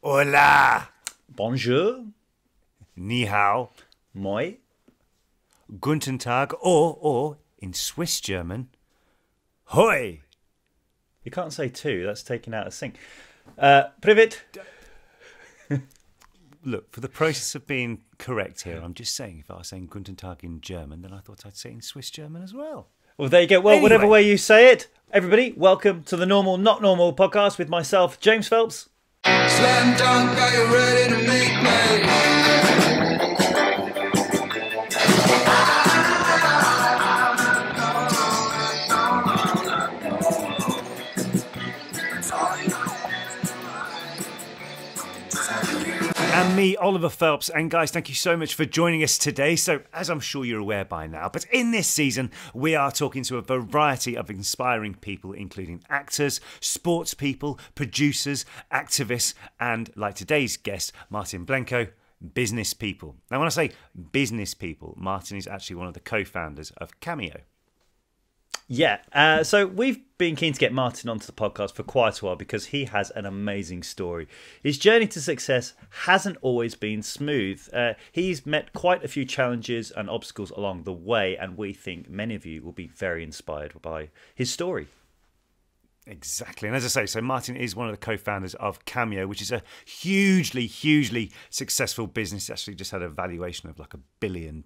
Hola. Bonjour. Ni hao. Moi. Guten Tag. Or in Swiss German, hoi. You can't say two. That's taken out of sync. Privet. Look, for the process of being correct here, I'm just saying if I was saying Guten Tag in German, then I thought I'd say it in Swiss German as well. Well, there you go. Well, Anyway. Whatever way you say it. Everybody, welcome to the Normal Not Normal podcast with myself, James Phelps. Slam dunk, are you ready to make me? And me, Oliver Phelps. And guys, thank you so much for joining us today. So, as I'm sure you're aware by now, but in this season, we are talking to a variety of inspiring people, including actors, sports people, producers, activists, and like today's guest, Martin Blencowe, business people. Now, when I say business people, Martin is actually one of the co-founders of Cameo. Yeah, so we've been keen to get Martin onto the podcast for quite a while because he has an amazing story. His journey to success hasn't always been smooth. He's met quite a few challenges and obstacles along the way, and we think many of you will be very inspired by his story. Exactly. And as I say, so Martin is one of the co-founders of Cameo, which is a hugely successful business. It actually just had a valuation of like £1 billion.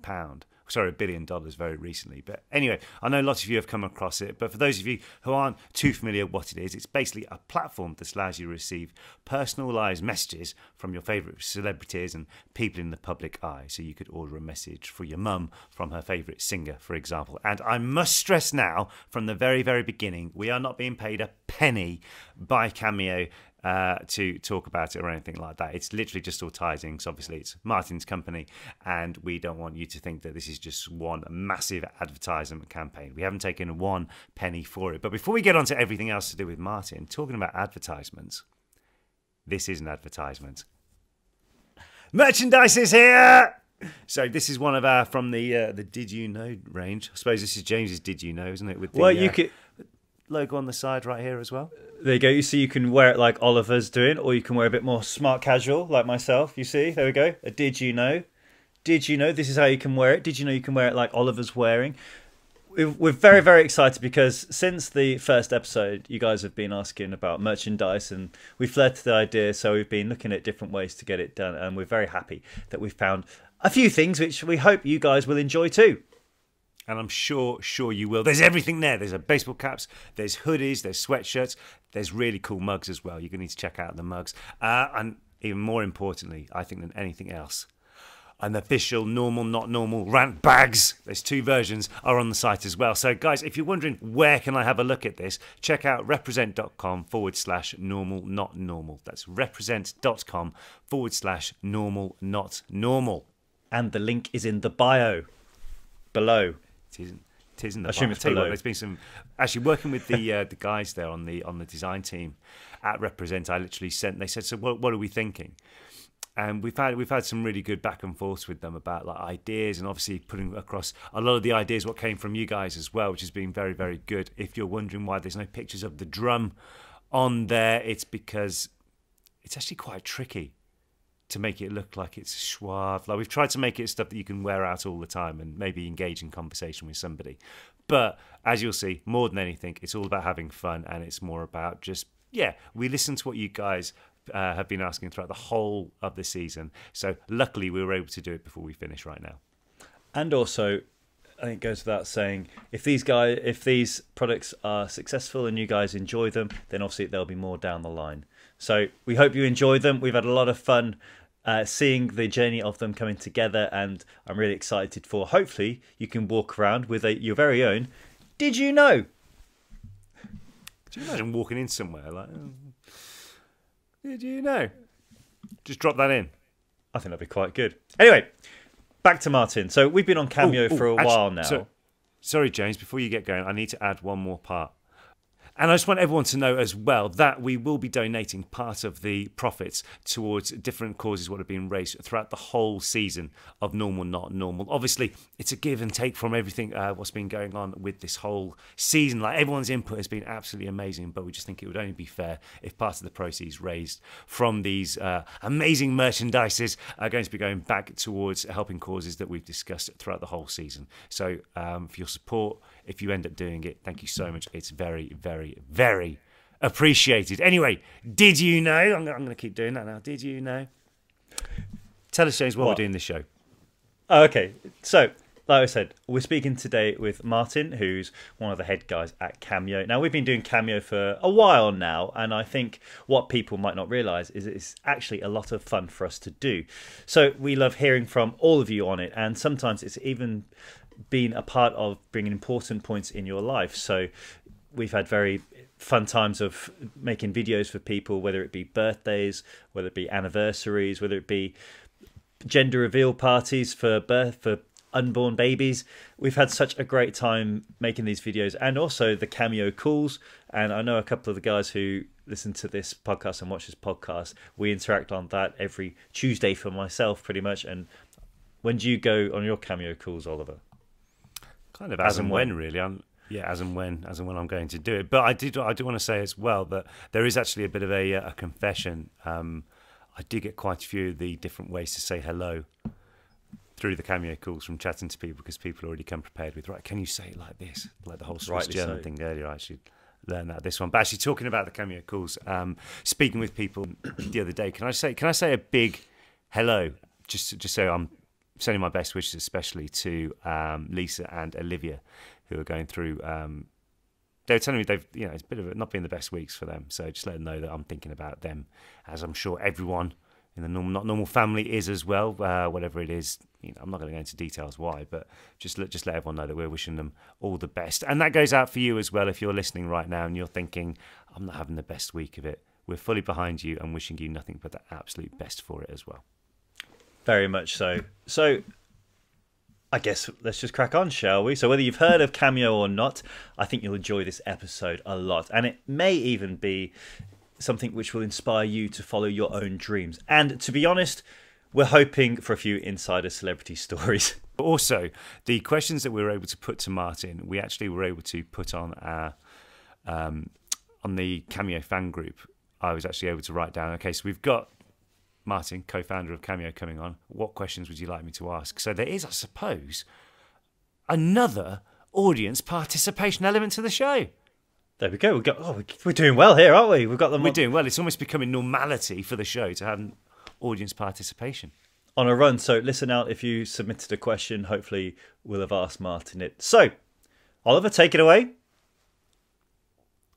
Sorry, $1 billion very recently. But anyway, I know lots of you have come across it. But for those of you who aren't too familiar with what it is, it's basically a platform that allows you to receive personalised messages from your favourite celebrities and people in the public eye. So you could order a message for your mum from her favourite singer, for example. And I must stress now, from the very beginning, we are not being paid a penny by Cameo to talk about it or anything like that. It's literally just all ties in, because obviously it's Martin's company and we don't want you to think that this is just one massive advertisement campaign. We haven't taken one penny for it. But before we get on to everything else to do with Martin, talking about advertisements, this is an advertisement. Merchandise is here! So this is one of our, from the Did You Know range. I suppose this is James's Did You Know, isn't it? With the, You could... logo on the side right here as well. There you go. You see, you can wear it like Oliver's doing, or you can wear a bit more smart casual like myself. You see, there we go. A Did You Know? Did you know? This is how you can wear it. Did you know you can wear it like Oliver's wearing? We're very excited because since the first episode, you guys have been asking about merchandise, and we flirted the idea. So we've been looking at different ways to get it done, and we're very happy that we've found a few things which we hope you guys will enjoy too. And I'm sure you will. There's everything there. There's baseball caps, there's hoodies, there's sweatshirts, there's really cool mugs as well. You're going to need to check out the mugs. And even more importantly, I think than anything else, an official normal, not normal rant bags. There's 2 versions are on the site as well. So guys, if you're wondering where can I have a look at this, check out represent.com/normal, not normal. That's represent.com/normal, not normal. And the link is in the bio below. It isn't. I assume it's below. There's been some actually working with the guys there on the design team at Represent. I literally they said, so what are we thinking? And we've had some really good back and forth with them about like ideas, and obviously putting across a lot of the ideas what came from you guys as well, which has been very good. If you're wondering why there's no pictures of the drum on there, it's because it's actually quite tricky to make it look like it's suave. Like we've tried to make it stuff that you can wear out all the time and maybe engage in conversation with somebody. But as you'll see, more than anything, it's all about having fun, and it's more about just, we listen to what you guys have been asking throughout the whole of the season. So luckily we were able to do it before we finish right now. And also, I think it goes without saying, if these products are successful and you guys enjoy them, then obviously there'll be more down the line. So we hope you enjoy them. We've had a lot of fun seeing the journey of them coming together, and I'm really excited for, hopefully you can walk around with your very own Did You Know? Do you imagine walking in somewhere like, did you know? Just drop that in. I think that'd be quite good. Anyway, back to Martin. So we've been on Cameo for a while now. Sorry, James, before you get going, I need to add one more part. And I just want everyone to know as well that we will be donating part of the profits towards different causes what have been raised throughout the whole season of Normal Not Normal. Obviously, it's a give and take from everything what's been going on with this whole season. Like, everyone's input has been absolutely amazing, but we just think it would only be fair if part of the proceeds raised from these amazing merchandises are going to be going back towards helping causes that we've discussed throughout the whole season. So for your support, if you end up doing it, thank you so much. It's very, very, very appreciated. Anyway, did you know? I'm going to keep doing that now. Did you know? Tell us, James, what we're doing this show. Oh, okay, so like I said, we're speaking today with Martin, who's one of the head guys at Cameo. Now, we've been doing Cameo for a while now, and I think what people might not realise is it's actually a lot of fun for us to do. So we love hearing from all of you on it, and sometimes it's even been a part of bringing important points in your life. So we've had very fun times of making videos for people, whether it be birthdays, whether it be anniversaries, whether it be gender reveal parties for unborn babies. We've had such a great time making these videos, and also the Cameo calls. And I know a couple of the guys who listen to this podcast and watch this podcast, we interact on that every Tuesday for myself, pretty much. And when do you go on your Cameo calls, Oliver? Kind of as and when, really. As and when I'm going to do it. But I do want to say as well that there is actually a bit of a confession. I do get quite a few of the different ways to say hello through the Cameo calls from chatting to people, because people already come prepared with, right, can you say it like this? Like the whole Swiss German thing earlier, I actually learned that this one. But actually, talking about the Cameo calls, speaking with people the other day, can I say a big hello, just so I'm sending my best wishes, especially to Lisa and Olivia, who are going through. They were telling me it's a bit of not been the best weeks for them. So just let them know that I'm thinking about them, as I'm sure everyone in the Normal Not Normal family is as well. Whatever it is, I'm not going to go into details why, but just let everyone know that we're wishing them all the best. And that goes out for you as well. If you're listening right now and you're thinking, I'm not having the best week of it, we're fully behind you and wishing you nothing but the absolute best for it as well. Very much so. So I guess let's just crack on, shall we? So whether you've heard of Cameo or not, I think you'll enjoy this episode a lot. And it may even be something which will inspire you to follow your own dreams. And to be honest, we're hoping for a few insider celebrity stories. Also, the questions that we were able to put to Martin, we actually were able to put on our on the Cameo fan group. I was actually able to write down, okay, so we've got Martin, co-founder of Cameo, coming on. What questions would you like me to ask? So there is, I suppose, another audience participation element to the show. There we go. We're doing well here, aren't we? We've got them. We're doing well. It's almost becoming normality for the show to have audience participation. On a run. So listen out if you submitted a question. Hopefully we'll have asked Martin it. So, Oliver, take it away.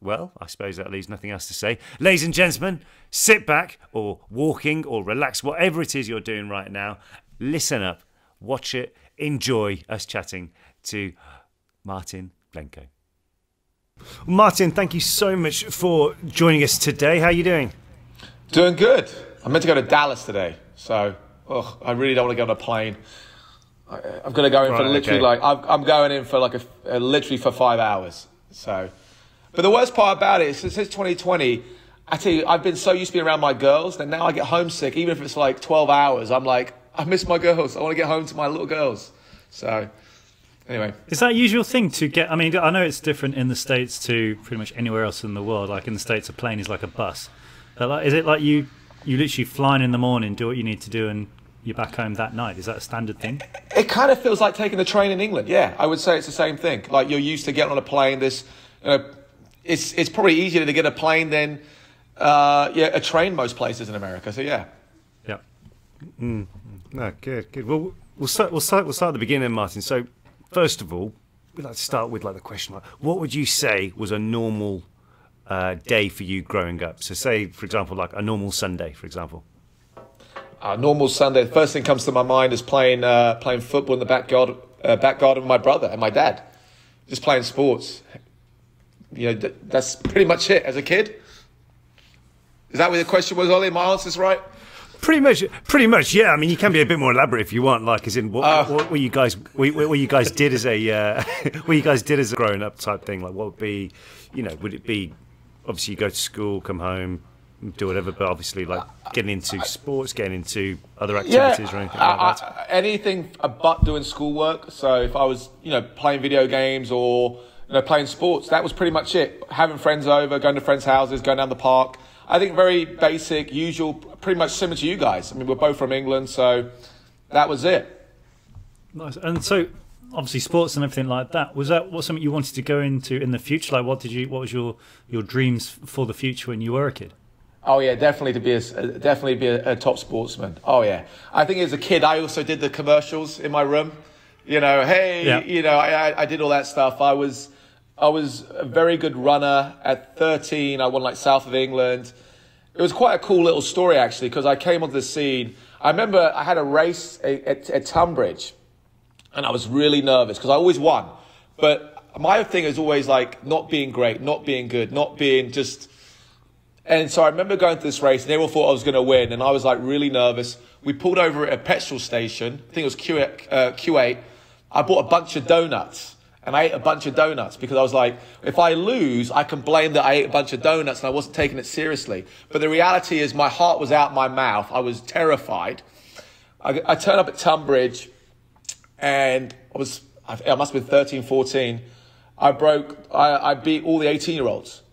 Well, I suppose that leaves nothing else to say. Ladies and gentlemen, sit back or walking or relax, whatever it is you're doing right now. Listen up, watch it, enjoy us chatting to Martin Blencowe. Martin, thank you so much for joining us today. How are you doing? Doing good. I'm meant to go to Dallas today, so I really don't want to get on a plane. I'm going to go in for literally I'm going in for literally for 5 hours. So, but the worst part about it is since 2020, I tell you, I've been so used to being around my girls that now I get homesick, even if it's like 12 hours. I'm like, I miss my girls. I want to get home to my little girls. So, anyway. Is that a usual thing to get? I mean, I know it's different in the States to pretty much anywhere else in the world. Like in the States, a plane is like a bus. But is it like you literally fly in the morning, do what you need to do, and you're back home that night? Is that a standard thing? It kind of feels like taking the train in England. Yeah, I would say it's the same thing. Like you're used to getting on a plane. It's probably easier to get a plane than a train most places in America. So yeah. Yeah. No, good. Well, we'll start at the beginning, Martin. So first of all, we'd like to start with the question: what would you say was a normal day for you growing up? So say, for example, like a normal Sunday, for example. Normal Sunday. The first thing comes to my mind is playing football in the back garden with my brother and my dad, just playing sports. That's pretty much it as a kid. Is that what the question was, Ollie? My answer's right? Pretty much, yeah. I mean, you can be a bit more elaborate if you want. Like, as in, what you guys did as a, what you guys did as a grown up type thing. Like, what would be, would it be? Obviously, you go to school, come home, do whatever. But obviously, like getting into sports, getting into other activities or anything like that. Anything but doing schoolwork. So if I was, playing video games or playing sports, that was pretty much it. Having friends over, going to friends' houses, going down the park. I think very basic, usual, pretty much similar to you guys. I mean, we're both from England, so that was it. Nice. And so, obviously, sports and everything like that. Was something you wanted to go into in the future? Like, what was your dreams for the future when you were a kid? Oh yeah, definitely to be a top sportsman. Oh yeah, I think as a kid, I also did the commercials in my room. I did all that stuff. I was a very good runner. At 13, I won like South of England. It was quite a cool little story actually, because I came onto the scene. I remember I had a race at Tunbridge, and I was really nervous because I always won. But my thing is always like not being great, not being good, not being just. And so I remember going to this race, and everyone thought I was going to win, and I was like really nervous. We pulled over at a petrol station. I think it was Q8. I bought a bunch of donuts. And I ate a bunch of donuts because I was like, if I lose, I can blame that I ate a bunch of donuts and I wasn't taking it seriously. But the reality is my heart was out my mouth. I was terrified. I turned up at Tunbridge and I must have been 13, 14. I beat all the 18-year-olds.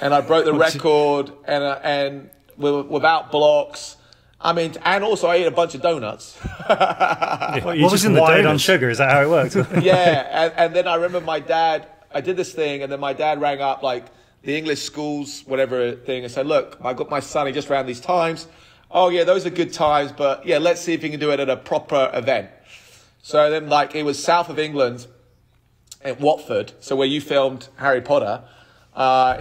And I broke the record and without blocks. I mean, and also I ate a bunch of donuts. What was in the donut on sugar? Is that how it worked? Yeah, and then I remember my dad. I did this thing, and then my dad rang up like the English schools, whatever thing, and said, "Look, I got my son. He just ran these times. Oh yeah, those are good times, but yeah, let's see if he can do it at a proper event." So then, like, it was South of England, at Watford, so where you filmed Harry Potter,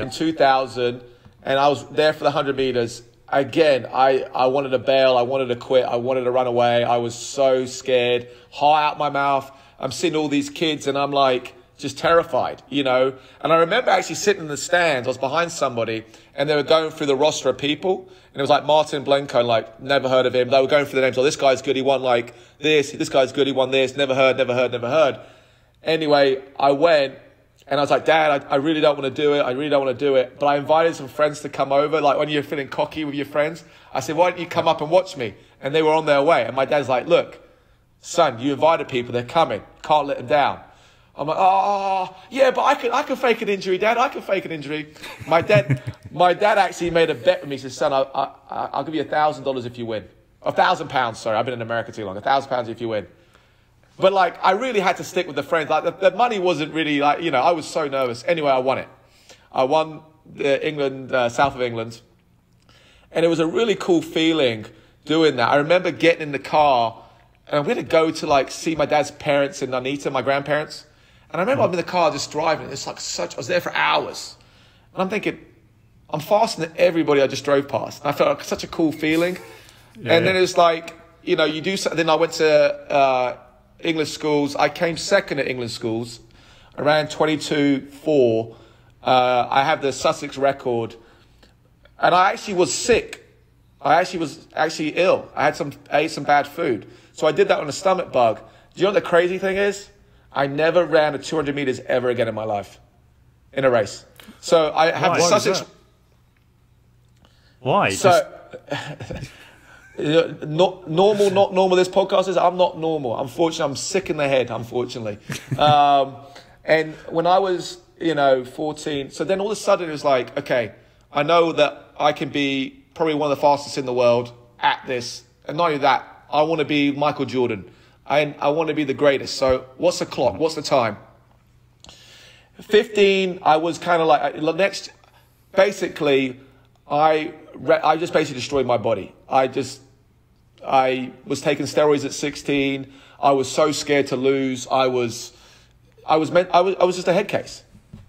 in 2000, and I was there for the 100 meters. Again, I wanted to bail, I wanted to quit, I wanted to run away. I was so scared, heart out my mouth. I'm seeing all these kids and I'm like, just terrified, And I remember actually sitting in the stands, I was behind somebody and they were going through the roster of people. And it was like Martin Blencowe, like, never heard of him. They were going through the names, oh, this guy's good, he won like this guy's good, he won this, never heard. Anyway, I went. And I was like, Dad, I really don't want to do it. But I invited some friends to come over. Like when you're feeling cocky with your friends, I said, why don't you come up and watch me? And they were on their way. And my dad's like, look, son, you invited people. They're coming. Can't let them down. I'm like, oh, yeah, but I can fake an injury, Dad. I can fake an injury. My dad actually made a bet with me. He said, son, I'll give you $1,000 if you win. £1,000, sorry. I've been in America too long. £1,000 if you win. But, like, I really had to stick with the friends. Like, the money wasn't really, like, I was so nervous. Anyway, I won it. I won the South of England. And it was a really cool feeling doing that. I remember getting in the car, and I'm going to go to, like, see my dad's parents in Nuneaton, my grandparents. And I remember I'm in the car just driving. It's like I was there for hours. And I'm thinking, I'm faster than everybody I just drove past. And I felt like such a cool feeling. Yeah, and then it was like, you do something. Then I went to English schools. I came second at England schools. I ran 22.4. I have the Sussex record. And I actually was sick. I was actually ill. I ate some bad food. So I did that on a stomach bug. Do you know what the crazy thing is? I never ran a 200 meters ever again in my life in a race. So I have the Sussex. Why? So not normal. This podcast is. I'm not normal. Unfortunately, I'm sick in the head. Unfortunately, and when I was 14, so then all of a sudden it was like, okay, I know that I can be probably one of the fastest in the world at this, and not only that, I want to be Michael Jordan. I want to be the greatest. So what's the clock? What's the time? 15. I was kind of like next. Basically, I just basically destroyed my body. I was taking steroids at 16. I was so scared to lose. I was just a head case,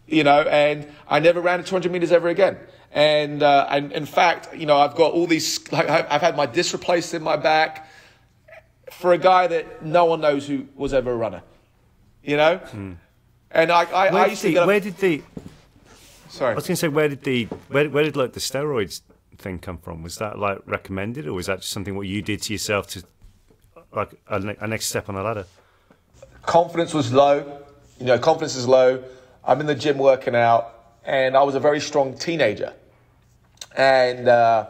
and I never ran 200 meters ever again. And in fact, I've got all these, I've had my disc replaced in my back for a guy that no one knows who was ever a runner, And I used to get up. Where did the? Sorry, I was going to say, where did like the steroids thing come from? Was that like recommended, or was that just something what you did to yourself to like a next step on the ladder? Confidence was low. Confidence is low. I'm in the gym working out, and I was a very strong teenager. And I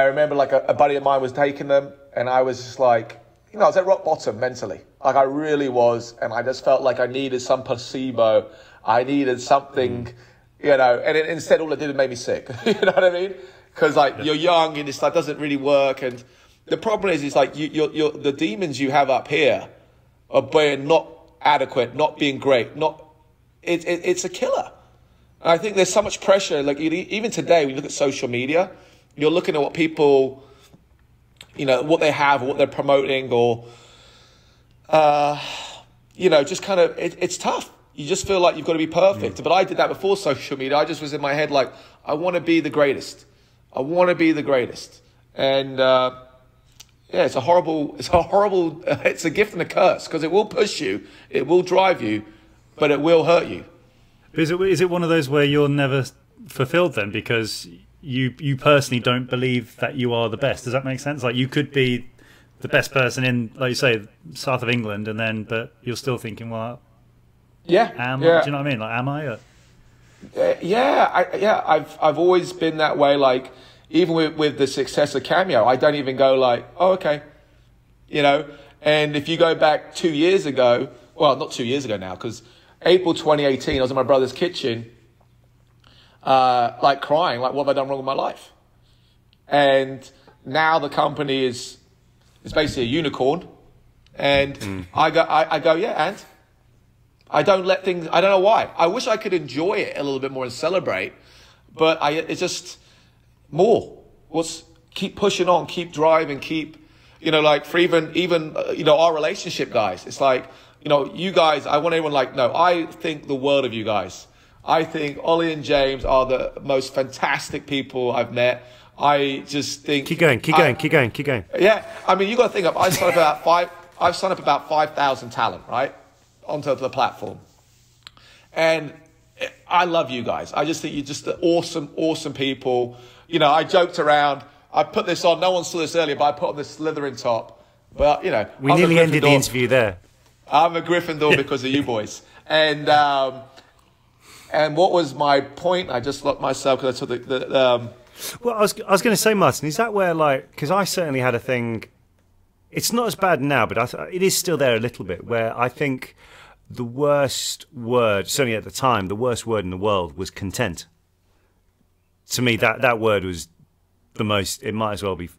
remember like a buddy of mine was taking them, and I was just like, I was at rock bottom mentally. Like I really was, and I just felt like I needed some placebo. I needed something, and instead all it did was make me sick. You know what I mean? Because like you're young and it's like doesn't really work. And the problem is like you're the demons you have up here are being not adequate, not being great, it's a killer. And I think there's so much pressure. Like even today, when you look at social media, you're looking at what people, what they have, or what they're promoting, or just kind of it's tough. You just feel like you've got to be perfect. But I did that before social media. I just was in my head like, I want to be the greatest. I want to be the greatest. And it's a gift and a curse, because it will push you, it will drive you, but it will hurt you. Is it one of those where you're never fulfilled then, because you personally don't believe that you are the best? Does that make sense? Like you could be the best person in, like you say, south of England, but you're still thinking, well, do you know what I mean? Like, am I? Or... I've always been that way. Like even with the success of Cameo, I don't even go like, oh, okay, And if you go back 2 years ago, well, not 2 years ago now, because April 2018, I was in my brother's kitchen, like crying, like what have I done wrong with my life? And now the company is basically a unicorn, and I go, yeah, and I don't let things. I don't know why. I wish I could enjoy it a little bit more and celebrate, but it's just more. Keep pushing on, keep driving, keep, like for even our relationship, guys. It's like, you guys. I want everyone like, no, I think the world of you guys. I think Ollie and James are the most fantastic people I've met. I just think keep going. Yeah, I mean, you got to think of. I've signed up about 5,000 talent, right, onto the platform, and I love you guys. I just think you're just awesome people. I joked around. I put this on. No one saw this earlier, but I put on this Slytherin top. But we nearly ended the interview there. I'm a Gryffindor because of you boys. And what was my point? I just locked myself because I took the Well, I was going to say, Martin, is that where, like, because I certainly had a thing, it's not as bad now, but it is still there a little bit, where I think the worst word, certainly at the time, the worst word in the world was content. To me, that word was the most, it might as well be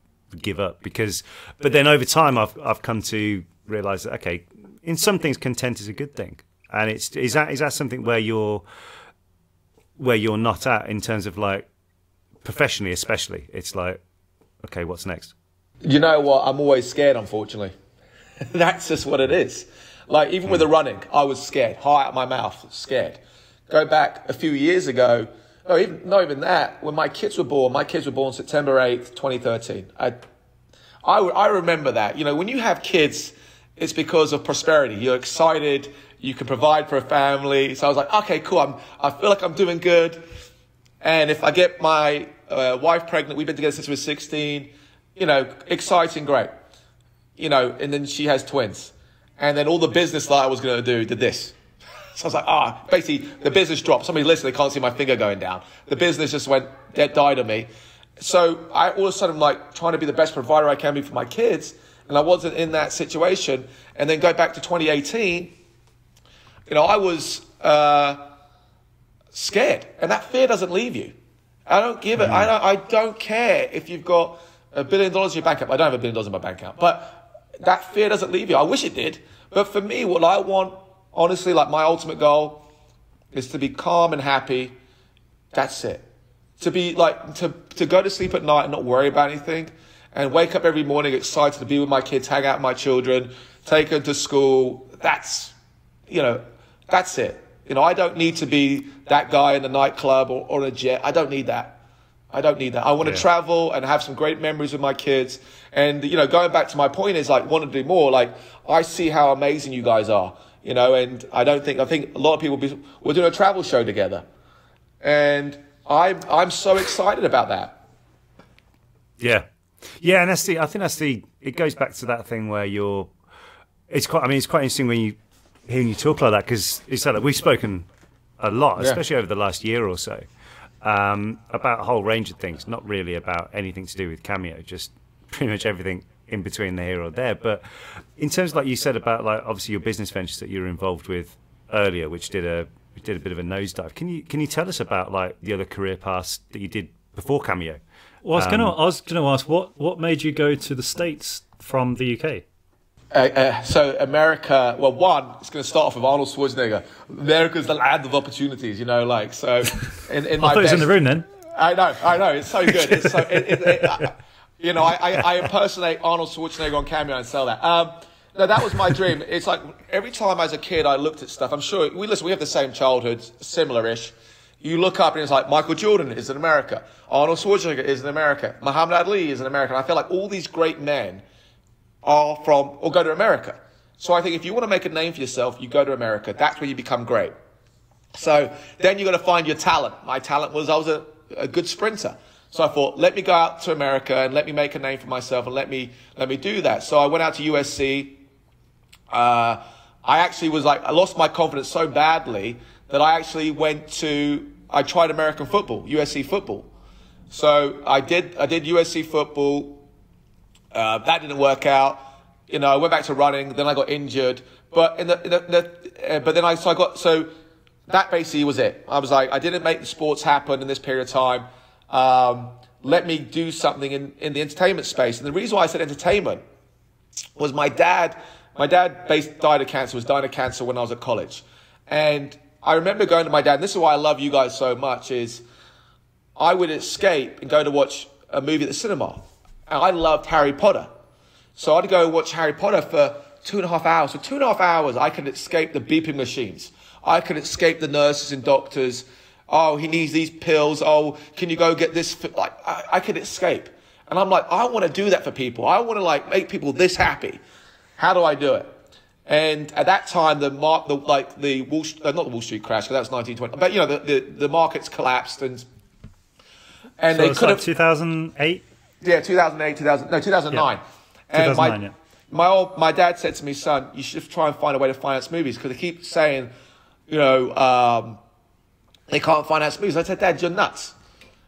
give up, but then over time I've come to realise that, okay, in some things content is a good thing. And is that something where you're not at in terms of like, professionally especially, it's like, okay, what's next? You know what? I'm always scared, unfortunately. That's just what it is. Like, even with the running, I was scared. Heart out my mouth, scared. Go back a few years ago, not even that, when my kids were born September 8th, 2013. I remember that. When you have kids, it's because of prosperity. You're excited. You can provide for a family. So I was like, okay, cool. I feel like I'm doing good. And if I get my wife pregnant, we've been together since we were 16, exciting, great. And then she has twins. And then all the business that I was going to do did this. So I was like, basically the business dropped. Somebody listening, they can't see my finger going down. The business just died on me. So I all of a sudden like trying to be the best provider I can be for my kids. And I wasn't in that situation. And then go back to 2018, I was scared. And that fear doesn't leave you. I don't give it. I don't care if you've got $1 billion in your bank account. I don't have $1 billion in my bank account. But that fear doesn't leave you. I wish it did. But for me, what I want, honestly, like my ultimate goal is to be calm and happy. That's it. To be like, to go to sleep at night and not worry about anything, and wake up every morning excited to be with my kids, hang out with my children, take them to school. That's it. I don't need to be that guy in the nightclub or on a jet. I don't need that. I want to travel and have some great memories with my kids. And, going back to my point is like, want to do more. Like, I see how amazing you guys are, and I think a lot of people, we're doing a travel show together. And I'm so excited about that. Yeah, yeah, and I think it goes back to that thing where it's quite interesting when hearing you talk like that, because it's like we've spoken a lot, especially over the last year or so, about a whole range of things, not really about anything to do with Cameo, just pretty much everything in between the here or there. But in terms of, like you said, about like obviously your business ventures that you were involved with earlier, which did a bit of a nosedive. Can you tell us about like the other career paths that you did before Cameo? Well, I was going to ask what made you go to the States from the UK? So America, well, one, it's going to start off with Arnold Schwarzenegger. America's the land of opportunities, like, so in my I thought he was in the room then. I know, it's so good. It's so, I impersonate Arnold Schwarzenegger on Cameo and sell that. No, that was my dream. It's like every time as a kid I looked at stuff, I'm sure, we have the same childhood, similar-ish. You look up and it's like Michael Jordan is in America. Arnold Schwarzenegger is in America. Muhammad Ali is in America. And I feel like all these great men are from, or go to America. So I think if you want to make a name for yourself, you go to America. That's where you become great. So then you've got to find your talent. My talent was I was a good sprinter. So I thought, let me go out to America and let me make a name for myself and let me do that. So I went out to USC. I actually was like, I lost my confidence so badly that I actually I tried American football, USC football. So I did USC football. That didn't work out. I went back to running. Then I got injured. But so that basically was it. I was like, I didn't make the sports happen in this period of time. Let me do something in the entertainment space. And the reason why I said entertainment was my dad was dying of cancer when I was at college. And I remember going to my dad, and this is why I love you guys so much, is I would escape and go to watch a movie at the cinema. And I loved Harry Potter. So I'd go watch Harry Potter for 2.5 hours. For 2.5 hours, I could escape the beeping machines. I could escape the nurses and doctors. Oh, he needs these pills. Oh, can you go get this? Like, I could escape. And I'm like, I want to do that for people. I want to like make people this happy. How do I do it? And at that time, not the Wall Street crash, because that was 1920. But the markets collapsed and So they could have 2008. Yeah, 2008, 2009. Yeah. And 2009, yeah. My dad said to me, son, you should try and find a way to finance movies, because they keep saying, they can't finance movies. I said, Dad, you're nuts.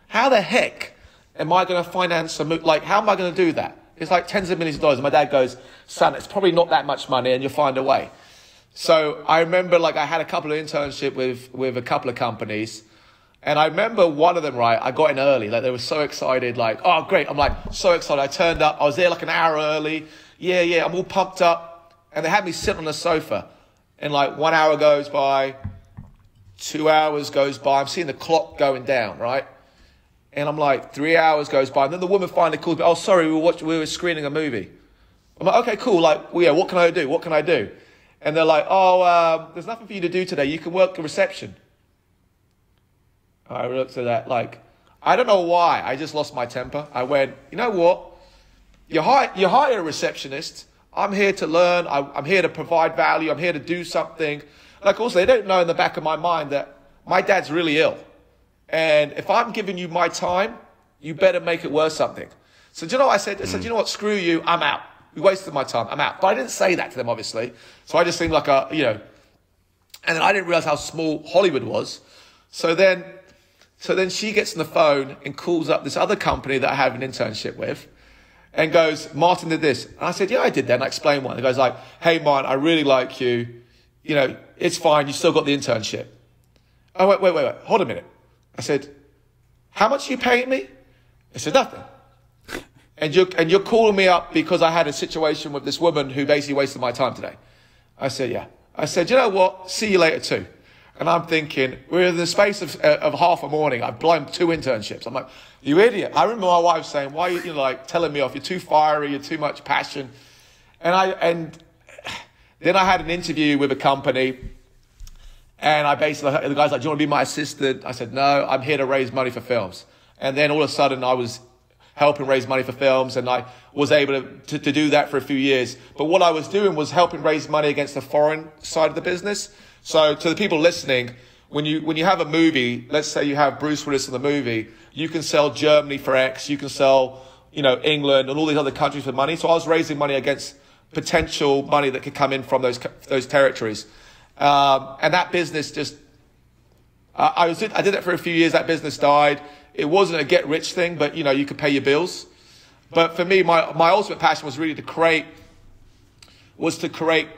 How the heck am I going to finance a movie? Like, how am I going to do that? It's like tens of millions of dollars. And my dad goes, son, it's probably not that much money and you'll find a way. So I remember I had a couple of internships with a couple of companies. And I remember one of them, right, I got in early. Like, they were so excited, like, oh, great. I'm like, so excited. I turned up. I was there like an hour early. Yeah, I'm all pumped up. And they had me sit on the sofa. And like 1 hour goes by, 2 hours goes by. I'm seeing the clock going down, right? And I'm like, 3 hours goes by. And then the woman finally calls me, oh, sorry, we were screening a movie. I'm like, okay, cool. Like, well, yeah, what can I do? What can I do? And they're like, oh, there's nothing for you to do today. You can work the reception. I looked at that like, I don't know why. I just lost my temper. I went, you know what? You hire a receptionist. I'm here to learn. I'm here to provide value. I'm here to do something. Like, also, they don't know in the back of my mind that my dad's really ill. And if I'm giving you my time, you better make it worth something. So do you know what I said? I said, you know what? Screw you. I'm out. You wasted my time. I'm out. But I didn't say that to them, obviously. So I just seemed like and then I didn't realize how small Hollywood was. So then she gets on the phone and calls up this other company that I have an internship with and goes, Martin did this. And I said, yeah, I did that. And I explained why. And he goes like, hey, Martin, I really like you. It's fine. You still got the internship. Oh, wait. Hold a minute. I said, how much are you paying me? He said, nothing. And you're calling me up because I had a situation with this woman who basically wasted my time today. I said, yeah. I said, you know what? See you later too. And I'm thinking, we're in the space of half a morning. I've blown 2 internships. I'm like, you idiot. I remember my wife saying, why are you telling me off? You're too fiery. You're too much passion. And then I had an interview with a company. And I basically, the guy's like, do you want to be my assistant? I said, no, I'm here to raise money for films. And then all of a sudden I was helping raise money for films, and I was able to do that for a few years. But what I was doing was helping raise money against the foreign side of the business. So to the people listening, when you have a movie, let's say you have Bruce Willis in the movie, you can sell Germany for X, you can sell England and all these other countries for money. So I was raising money against potential money that could come in from those territories. And that business just, I did it for a few years. That business died. It wasn't a get rich thing, but you could pay your bills. But for me, my ultimate passion was really to create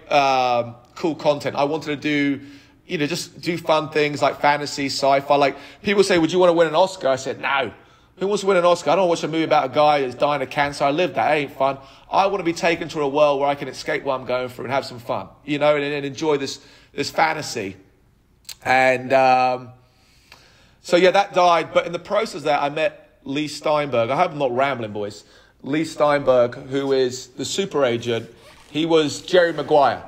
cool content. I wanted to do, just do fun things like fantasy, sci-fi. Like people say, would you want to win an Oscar? I said, no. Who wants to win an Oscar? I don't watch a movie about a guy that's dying of cancer. I lived that. It ain't fun. I want to be taken to a world where I can escape what I'm going through and have some fun, and enjoy this fantasy. And so yeah, that died. But in the process of that, I met Lee Steinberg. I hope I'm not rambling, boys. Lee Steinberg, who is the super agent. He was Jerry Maguire.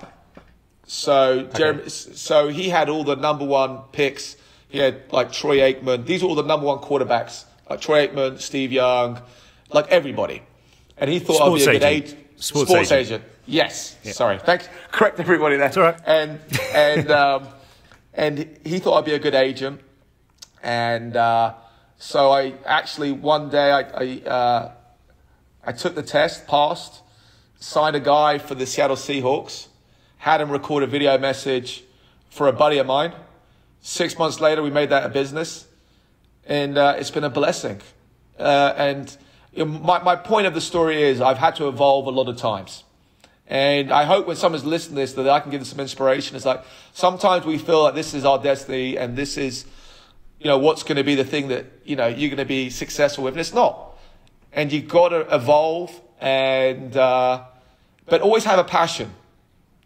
So so he had all the number one picks. He had like Troy Aikman. These are all the number one quarterbacks. Like Troy Aikman, Steve Young, like everybody. And he thought I'd be a good agent. Sports agent. Yes. Yeah. Sorry. Thanks. Correct everybody there. That's all right. And he thought I'd be a good agent. And so I actually one day I took the test, passed, signed a guy for the Seattle Seahawks, had him record a video message for a buddy of mine. 6 months later, we made that a business. And it's been a blessing. And my point of the story is I've had to evolve a lot of times. And I hope when someone's listening to this that I can give them some inspiration. It's like sometimes we feel like this is our destiny and this is, what's going to be the thing that, you're going to be successful with. And it's not. And you've got to evolve but always have a passion.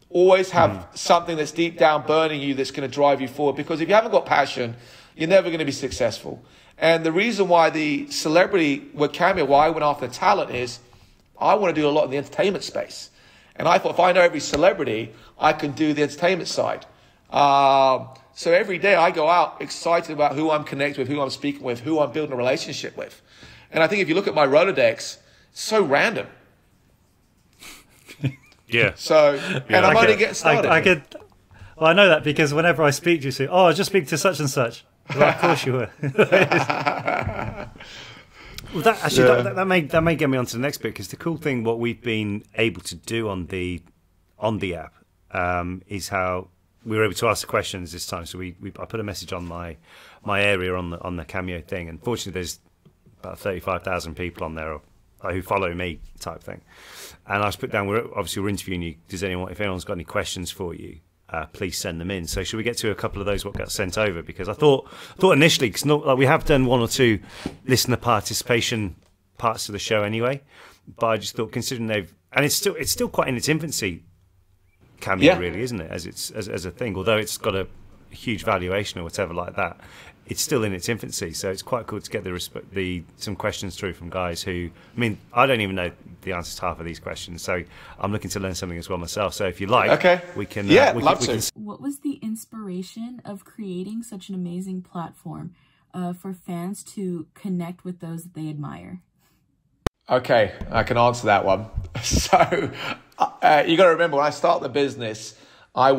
Always have something that's deep down burning you that's going to drive you forward. Because if you haven't got passion, you're never going to be successful. And the reason why the celebrity with Cameo, why I went after talent is I want to do a lot in the entertainment space. And I thought if I know every celebrity, I can do the entertainment side. So every day I go out excited about who I'm connected with, who I'm speaking with, who I'm building a relationship with. And I think if you look at my Rolodex, it's so random. Yeah. So, and I'm only getting started. I know that because whenever I speak to you, say, I was just speaking to such and such. Well, of course you were. Well, that may get me onto the next bit, because the cool thing, what we've been able to do on the app, is how we were able to ask the questions this time. So I put a message on my area on the Cameo thing, and fortunately there's about 35,000 people on there who follow me type thing. And I was put down, we're interviewing you. If anyone's got any questions for you, please send them in. So should we get to a couple of those what got sent over? Because I thought initially, because we have done one or two listener participation parts of the show anyway, but I just thought, considering it's still quite in its infancy, Cameo, really, isn't it, as a thing, although it's got a huge valuation or whatever like that, it's still in its infancy. So it's quite cool to get some questions through from guys who, I don't even know the answers to half of these questions, so I'm looking to learn something as well myself. So if you like, we can. Love to. What was the inspiration of creating such an amazing platform for fans to connect with those that they admire? Okay, I can answer that one. So you got to remember, when I started the business, it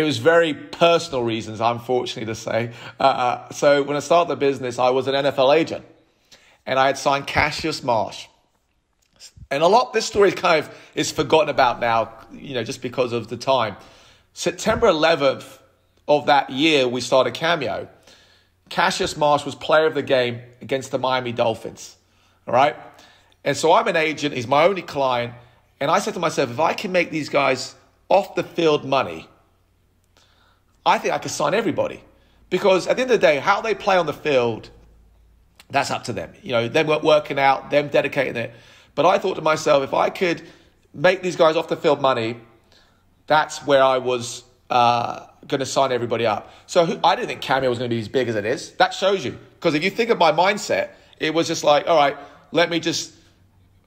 was very personal reasons, unfortunately to say. So when I started the business, I was an NFL agent, and I had signed Cassius Marsh. And this story is forgotten about now, just because of the time. September 11th of that year, we started Cameo. Cassius Marsh was player of the game against the Miami Dolphins. All right. And so I'm an agent. He's my only client. And I said to myself, if I can make these guys off the field money, I think I could sign everybody. Because at the end of the day, how they play on the field, that's up to them. Them working out, them dedicating it. But I thought to myself, if I could make these guys off the field money, that's where I was going to sign everybody up. So I didn't think Cameo was going to be as big as it is. That shows you. Because if you think of my mindset, it was just like, all right, let me just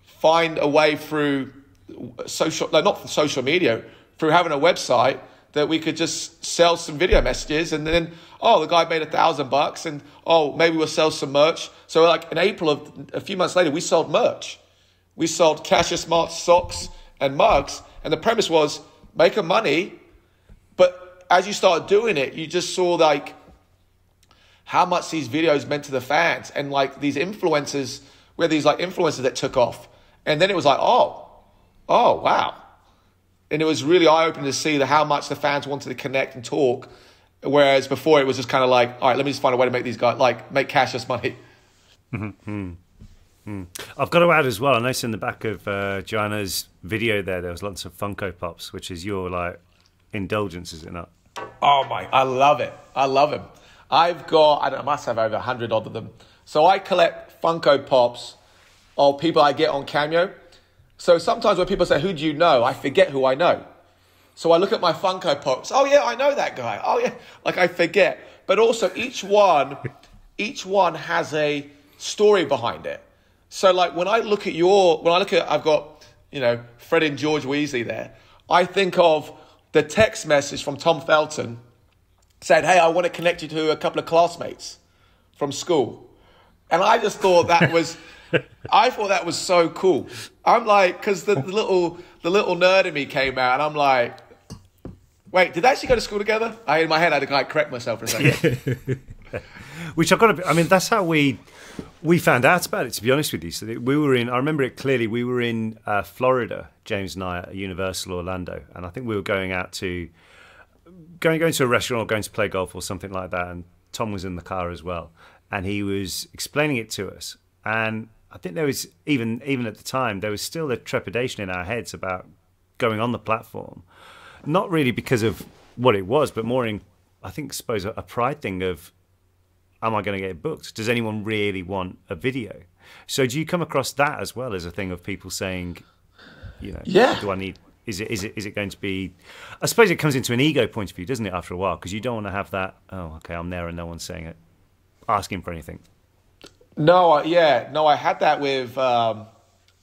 find a way through not social media, through having a website that we could just sell some video messages, and then, the guy made $1,000, and maybe we'll sell some merch. So like in April a few months later, we sold merch. We sold Cassius Marsh socks and mugs, and the premise was making money. But as you started doing it, you just saw like how much these videos meant to the fans, and like these influencers we had these like influencers that took off. And then it was like, oh, wow. And it was really eye-opening to see how much the fans wanted to connect and talk. Whereas before it was just kind of like, all right, let me just find a way to make these guys, like, make cashless money. I've got to add as well, I noticed in the back of Joanna's video there was lots of Funko Pops, which is your, like, indulgence, is it not? Oh, I love it. I love them. I've got, I must have over 100 odd of them. So I collect Funko Pops of people I get on Cameo. So sometimes when people say, who do you know? I forget who I know. So I look at my Funko Pops. Oh, yeah, I know that guy. Oh, yeah. Like, I forget. But also, each one has a story behind it. So, like, when I look at I've got, you know, Fred and George Weasley there. I think of the text message from Tom Felton said, hey, I want to connect you to a couple of classmates from school. And I just thought that was, so cool. I'm like, because the little nerd in me came out, and I'm like, wait, did they actually go to school together? In my head, I had to like correct myself for a second. Which I've got to, I mean, that's how we found out about it, to be honest with you. So we were I remember it clearly, we were in Florida, James and I, at Universal Orlando. And I think we were going to a restaurant or going to play golf or something like that. And Tom was in the car as well. And he was explaining it to us. And I think there was, even at the time, there was still a trepidation in our heads about going on the platform. Not really because of what it was, but more in, I suppose, a pride thing of, am I going to get booked? Does anyone really want a video? So do you come across that as well as a thing of people saying, you know, do I need, is it going to be, I suppose it comes into an ego point of view, doesn't it, after a while? Because you don't want to have that, oh, okay, I'm there and no one's saying it, asking for anything. No, I had that with, I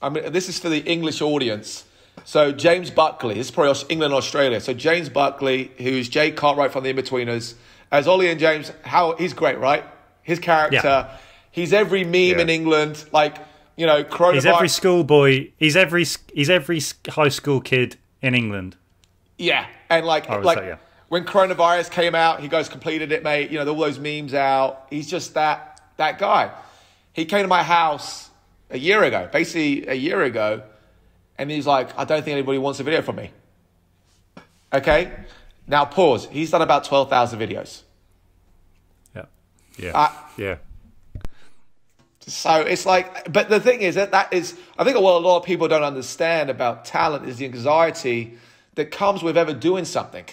mean, this is for the English audience. So James Buckley, this is probably England and Australia. So James Buckley, who's Jay Cartwright from The In-Betweeners, as Ollie and James, he's great, right? His character, he's every meme in England, like, you know, coronavirus. He's every schoolboy. He's every high school kid in England. Yeah, and when coronavirus came out, he goes, completed it, mate. You know, all those memes out. He's just that guy. He came to my house a year ago, and he's like, I don't think anybody wants a video from me. Okay? Now pause. He's done about 12,000 videos. Yeah. So it's like, but the thing is that is, I think what a lot of people don't understand about talent is the anxiety that comes with ever doing something.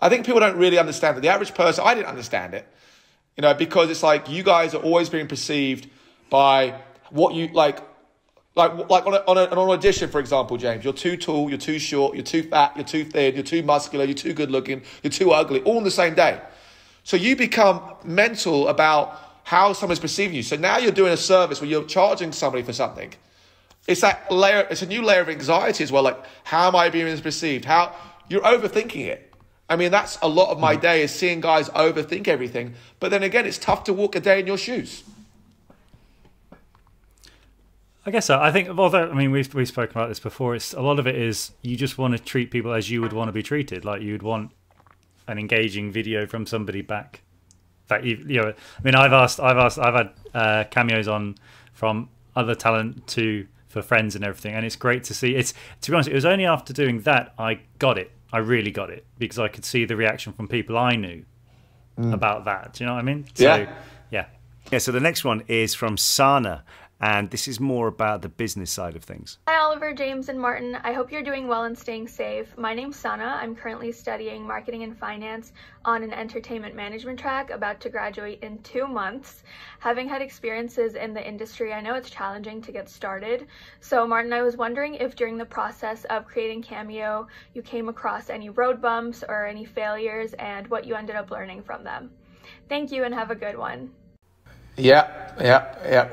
I think people don't really understand that. The average person, I didn't understand it, you know, because it's like you guys are always being perceived by what you like on an audition, for example, James, you're too tall, you're too short, you're too fat, you're too thin, you're too muscular, you're too good looking, you're too ugly, all on the same day. So you become mental about how someone's perceiving you. So now you're doing a service where you're charging somebody for something. It's that layer, it's a new layer of anxiety as well. Like, how am I being perceived? How you're overthinking it. I mean, that's a lot of my day is seeing guys overthink everything. But then again, it's tough to walk a day in your shoes. I guess so. I think, although, I mean, we've spoken about this before, a lot of it is you just want to treat people as you would want to be treated. Like, you'd want an engaging video from somebody back. In fact, you know, I mean, I've had cameos on from other talent for friends and everything, and it's great to see. It's, to be honest, it was only after doing that I got it. I really got it because I could see the reaction from people I knew about that. Do you know what I mean? So, yeah. So the next one is from Sana. And this is more about the business side of things. Hi Oliver, James, and Martin. I hope you're doing well and staying safe. My name's Sana. I'm currently studying marketing and finance on an entertainment management track, about to graduate in 2 months. Having had experiences in the industry, I know it's challenging to get started. So Martin, I was wondering if during the process of creating Cameo, you came across any road bumps or any failures and what you ended up learning from them. Thank you and have a good one. Yeah.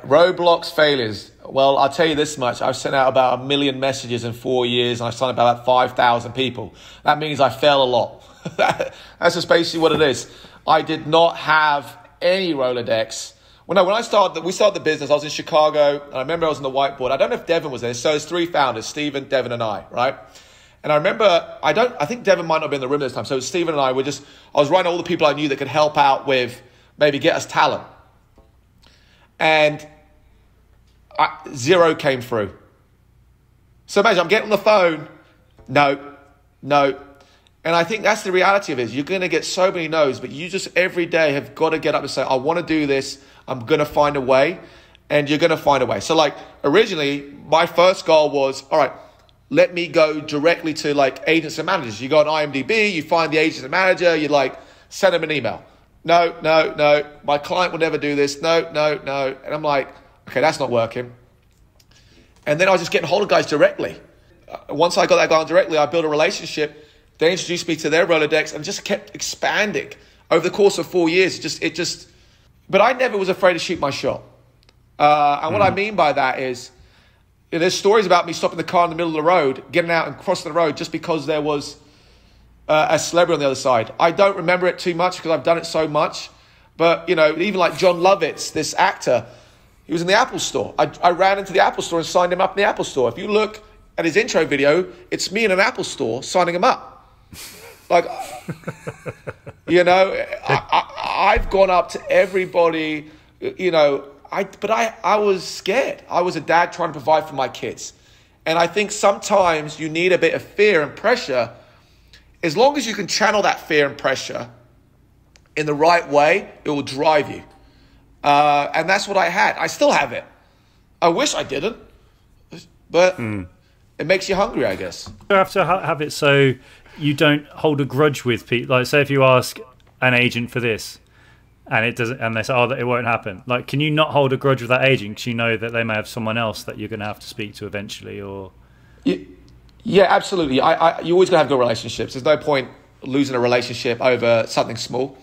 Roadblocks, failures. Well, I'll tell you this much. I've sent out about 1 million messages in 4 years, and I've signed about 5,000 people. That means I fail a lot. That's just basically what it is. I did not have any Rolodex. Well, no, when we started the business, I was in Chicago, and I remember I was on the whiteboard. I don't know if Devin was there. So there's 3 founders, Stephen, Devin, and I, right? And I remember, I think Devin might not be in the room this time. So Stephen and I I was writing all the people I knew that could help out with maybe get us talent. And Zero came through. So imagine I'm getting on the phone. No. And I think that's the reality of it. You're going to get so many no's, but you just every day have got to get up and say, I want to do this. I'm going to find a way. And you're going to find a way. So like originally, my first goal was, all right, let me go directly to like agents and managers. You go on IMDb, you find the agent and manager, you like send them an email. No. My client will never do this. No. And I'm like, okay, that's not working. And then I was just getting hold of guys directly. Once I got that guy on directly, I built a relationship. They introduced me to their Rolodex and just kept expanding over the course of 4 years. But I never was afraid to shoot my shot. And what I mean by that is, there's stories about me stopping the car in the middle of the road, getting out and crossing the road just because there was a celebrity on the other side. I don't remember it too much because I've done it so much. But, even like John Lovitz, this actor, he was in the Apple store. I ran into the Apple store and signed him up in the Apple store. If you look at his intro video, it's me in an Apple store signing him up. Like, I've gone up to everybody, but I was scared. I was a dad trying to provide for my kids. And I think sometimes you need a bit of fear and pressure. As long as you can channel that fear and pressure in the right way, it will drive you. And that's what I had. I still have it. I wish I didn't. But it makes you hungry, I guess. You have to have it so you don't hold a grudge with people. Like, say if you ask an agent for this, and it doesn't, and they say, it won't happen. Like, can you not hold a grudge with that agent because you know that they may have someone else that you're going to have to speak to eventually, or? Yeah, absolutely. You always got to have good relationships. There's no point losing a relationship over something small.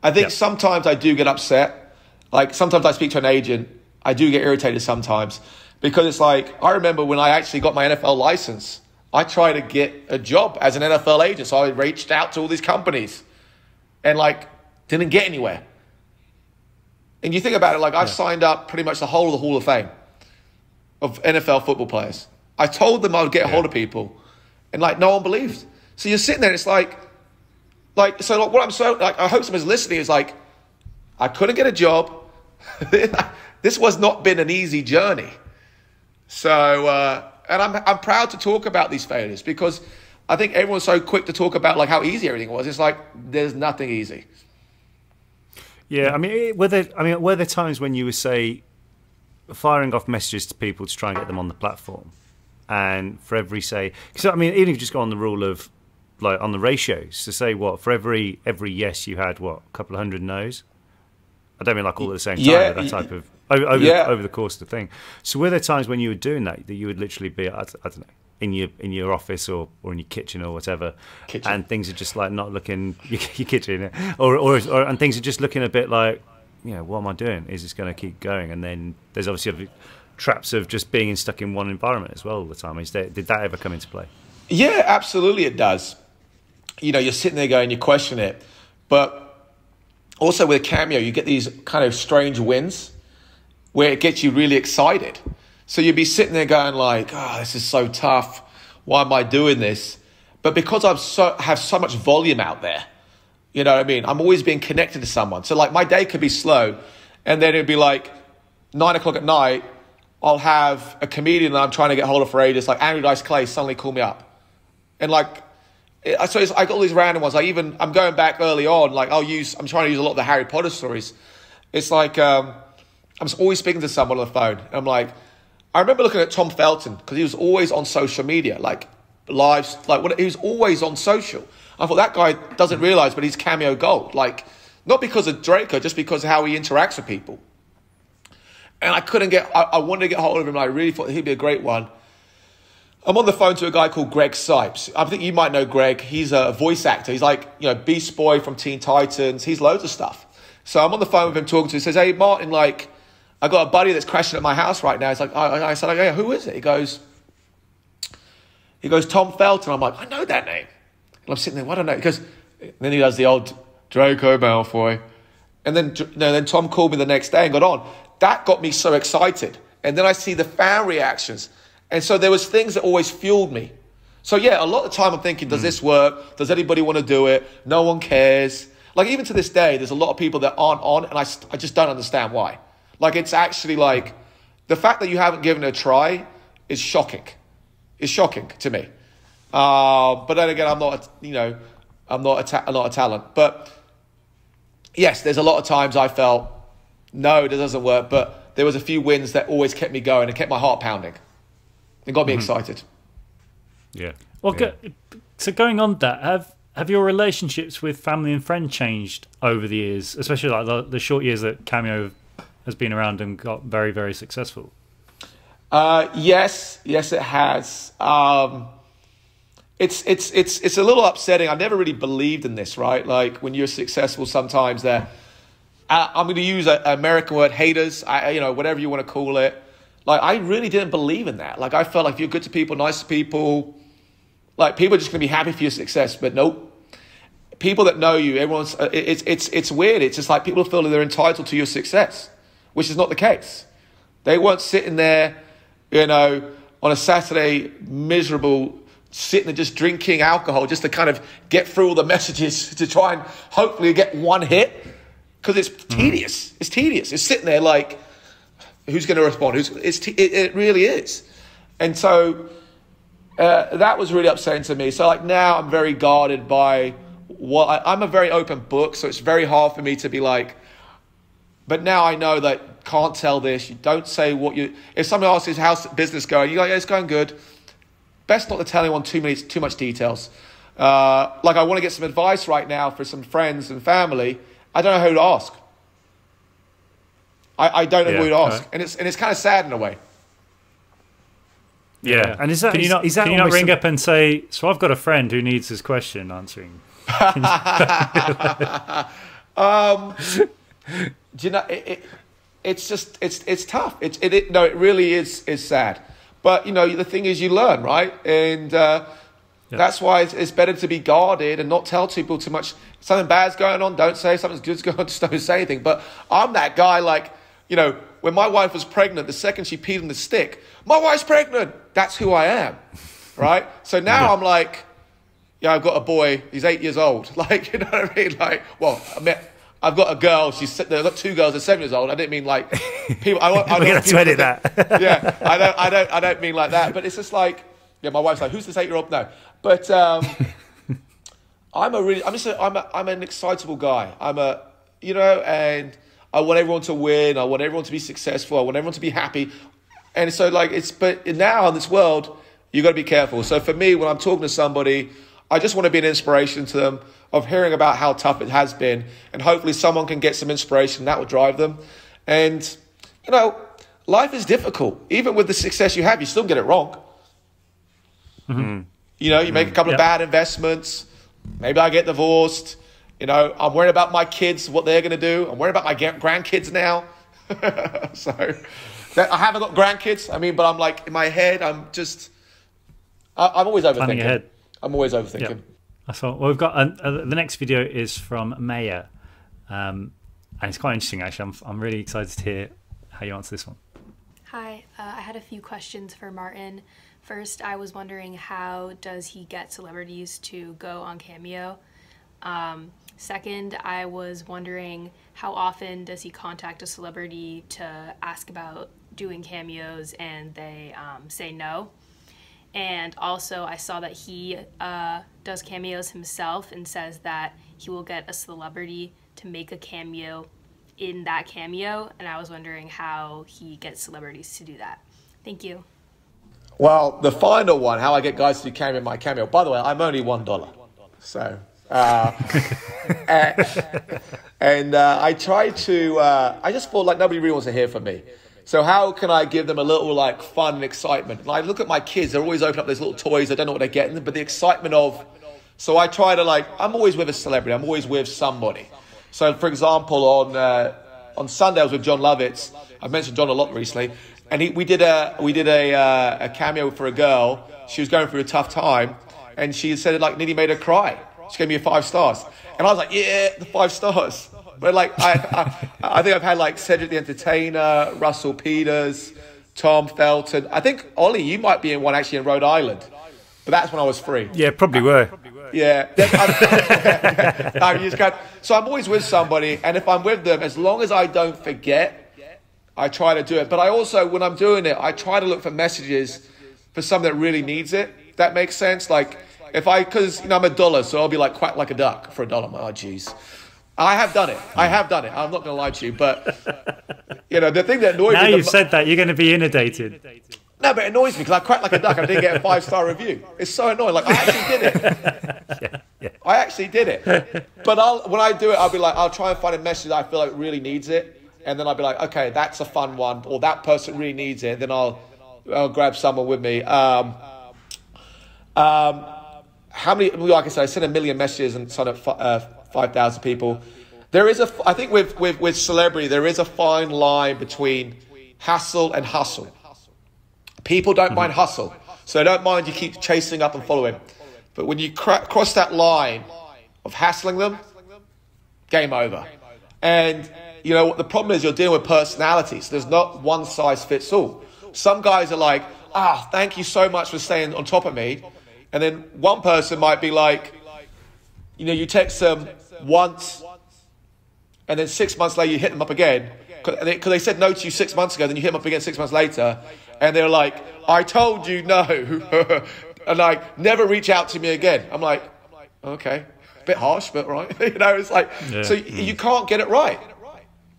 I think sometimes I do get upset. Like sometimes I speak to an agent, I do get irritated sometimes because it's like, I remember when I actually got my NFL license, I tried to get a job as an NFL agent. So I reached out to all these companies and didn't get anywhere. And you think about it, I've signed up pretty much the whole of the Hall of Fame of NFL football players. I told them I would get a hold of people, and no one believed. So you're sitting there, and it's I hope someone's listening is I couldn't get a job. This was not been an easy journey. So, and I'm proud to talk about these failures because I think everyone's so quick to talk about how easy everything was. It's there's nothing easy. Yeah, were there times when you were, say, firing off messages to people to try and get them on the platform, and for every, say, because even if you just go on the rule of on the ratios to say for every yes you had a couple of hundred no's. I don't mean all at the same time, but that type of over the course of the thing. So were there times when you were doing that you would literally be I don't know, in your office or in your kitchen or whatever, and things are just not looking your kitchen, or and things are just looking a bit what am I doing? Is this going to keep going? And then there's obviously traps of just being stuck in one environment as well all the time. Did that ever come into play? Yeah, absolutely, it does. You're sitting there going, you question it, but also with Cameo, you get these kind of strange wins where it gets you really excited. So you'd be sitting there going this is so tough. Why am I doing this? But because I have so much volume out there, you know what I mean? I'm always being connected to someone. So my day could be slow, and then it'd be 9 o'clock at night, I'll have a comedian that I'm trying to get hold of for ages, Andrew Dice Clay, suddenly call me up. And so I got all these random ones. I'm going back early on, I'm trying to use a lot of the Harry Potter stories. It's I'm always speaking to someone on the phone. And I'm I remember looking at Tom Felton because he was always on social media, lives, he was always on social. I thought that guy doesn't realize, but he's Cameo gold. Not because of Draco, just because of how he interacts with people. And I wanted to get hold of him. And I really thought he'd be a great one. I'm on the phone to a guy called Greg Sipes. I think you might know Greg. He's a voice actor. He's Beast Boy from Teen Titans. He's loads of stuff. So I'm on the phone with him talking to him. He says, hey, Martin, I got a buddy that's crashing at my house right now. He's I said, yeah, who is it? He goes, Tom Felton. I'm I know that name. And I'm sitting there, I don't know. Then he does the old Draco Malfoy. And then Tom called me the next day and got on. That got me so excited. And then I see the fan reactions. And so there was things that always fueled me. So yeah, a lot of the time I'm thinking, does this work? Does anybody want to do it? No one cares. Even to this day, there's a lot of people that aren't on, and I just don't understand why. It's actually the fact that you haven't given it a try is shocking. It's shocking to me. But then again, I'm not a talent. But yes, there's a lot of times I felt, no, it doesn't work. But there was a few wins that always kept me going and kept my heart pounding. It got me excited. Yeah. Well, so going on that, have your relationships with family and friends changed over the years, especially like the short years that Cameo has been around and got very, very successful? Yes, it has. It's a little upsetting. I never really believed in this, right? Like when you're successful, sometimes I'm going to use an American word, haters, whatever you want to call it. Like I really didn't believe in that. Like I felt like if you're good to people, nice to people, like people are just going to be happy for your success. But nope. People that know you, everyone's. It's weird. It's just like people feel that they're entitled to your success, which is not the case. They weren't sitting there, on a Saturday, miserable, sitting there just drinking alcohol just to kind of get through all the messages to try and hopefully get one hit, because it's tedious. It's tedious. It's sitting there like, who's going to respond? It really is. And so that was really upsetting to me. So like now I'm very guarded by I'm a very open book, so it's very hard for me to be like, but now I know that can't tell this. You don't say if someone asks is how's business going, you're like, yeah, it's going good. Best not to tell anyone too much details. Like I want to get some advice right now for some friends and family. I don't know who to ask. I don't know who to ask. And it's kind of sad in a way. Yeah. And can you not ring up and say, so I've got a friend who needs this question answering? Do you know, it's tough. It really is sad. But, the thing is you learn, right? And that's why it's better to be guarded and not tell people too much. Something bad's going on, don't say. Something good's going on, just don't say anything. But I'm that guy, like, when my wife was pregnant, the second she peed on the stick, my wife's pregnant. That's who I am, right? So now I'm like, I've got a boy. He's 8 years old. Like, you know what I mean? Like, well, I've got a girl. I've got two girls. They're 7 years old. I didn't mean like people. We're gonna have to edit that. Yeah, I don't mean like that. But it's just like, my wife's like, who's this 8-year-old? No, but I'm an excitable guy. And I want everyone to win. I want everyone to be successful. I want everyone to be happy. And so but now in this world, you got to be careful. So for me, when I'm talking to somebody, I just want to be an inspiration to them of hearing about how tough it has been. And hopefully someone can get some inspiration that will drive them. And, life is difficult. Even with the success you have, you still get it wrong. Mm-hmm. You make a couple of bad investments. Maybe I get divorced. I'm worried about my kids, what they're going to do. I'm worried about my grandkids now. So I haven't got grandkids. But I'm like, in my head, I'm always overthinking. Planning ahead. I'm always overthinking. Yep. That's all. Well, we've got the next video is from Maya, and it's quite interesting actually. I'm really excited to hear how you answer this one. Hi, I had a few questions for Martin. First, I was wondering, how does he get celebrities to go on Cameo? Second, I was wondering, how often does he contact a celebrity to ask about doing cameos and they say no? And also, I saw that he does cameos himself and says that he will get a celebrity to make a cameo in that cameo. And I was wondering how he gets celebrities to do that. Thank you. Well, the final one, how I get guys to do cameo in my cameo. By the way, I'm only $1. So, and I try to, I just feel like nobody really wants to hear from me. So how can I give them a little like fun and excitement? And I look at my kids, they're always opening up these little toys. I don't know what they're getting, but the excitement of, so I try to I'm always with a celebrity. I'm always with somebody. So for example, on Sunday, I was with John Lovitz. I've mentioned John a lot recently. And we did a cameo for a girl. She was going through a tough time. And she said it nearly made her cry. She gave me 5 stars. And I was like, yeah, the 5 stars. But I think I've had Cedric the Entertainer, Russell Peters, Tom Felton. I think, Ollie, you might be in one actually in Rhode Island. But that's when I was free. Yeah, probably were. Yeah. So I'm always with somebody. And if I'm with them, as long as I don't forget, I try to do it. But I also, when I'm doing it, I try to look for messages for someone that really needs it. If that makes sense. Like because I'm $1, so I'll be like quack like a duck for $1. I'm like, oh geez. I have done it. I'm not going to lie to you, but the thing that annoys me. Now you've said that, you're going to be inundated. No, but it annoys me because I quack like a duck and I didn't get a 5-star review. It's so annoying. Like I actually did it. I actually did it. But when I do it, I'll be like, I'll try and find a message that I feel like really needs it, and then I'll be like, okay, that's a fun one, or that person really needs it. And then I'll grab someone with me. How many? Like I said, I sent 1 million messages and signed up 5,000 people. There is I think with celebrity, there is a fine line between hassle and hustle. People don't mind hustle, so they don't mind you keep chasing up and following. But when you cross that line of hassling them, game over. And the problem is you're dealing with personalities. There's not one size fits all. Some guys are like, thank you so much for staying on top of me. And then one person might be like, you text them once, and then 6 months later you hit them up again. Because they said no to you 6 months ago, then you hit them up again 6 months later, and they're like, I told you no. And like, never reach out to me again. I'm like, okay, a bit harsh, but right. It's like, you can't get it right.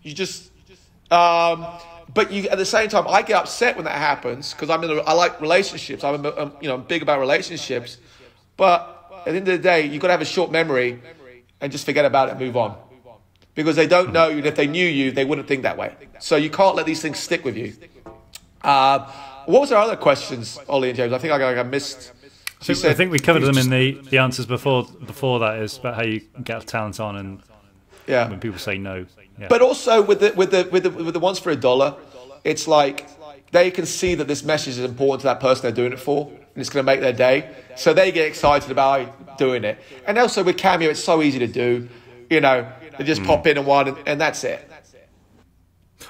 You just, but you at the same time, I get upset when that happens because I like relationships. I'm big about relationships, but at the end of the day, you've got to have a short memory and just forget about it and move on. Because they don't know you, and if they knew you, they wouldn't think that way. So you can't let these things stick with you. What was our other questions, Ollie and James? I think I missed. I think we covered them in the answers before that is about how you get talent on and when people say no. Yeah. But also with the ones for $1, it's like they can see that this message is important to that person they're doing it for, and it's going to make their day. So they get excited about doing it. And also with Cameo, it's so easy to do. They just pop in and that's it.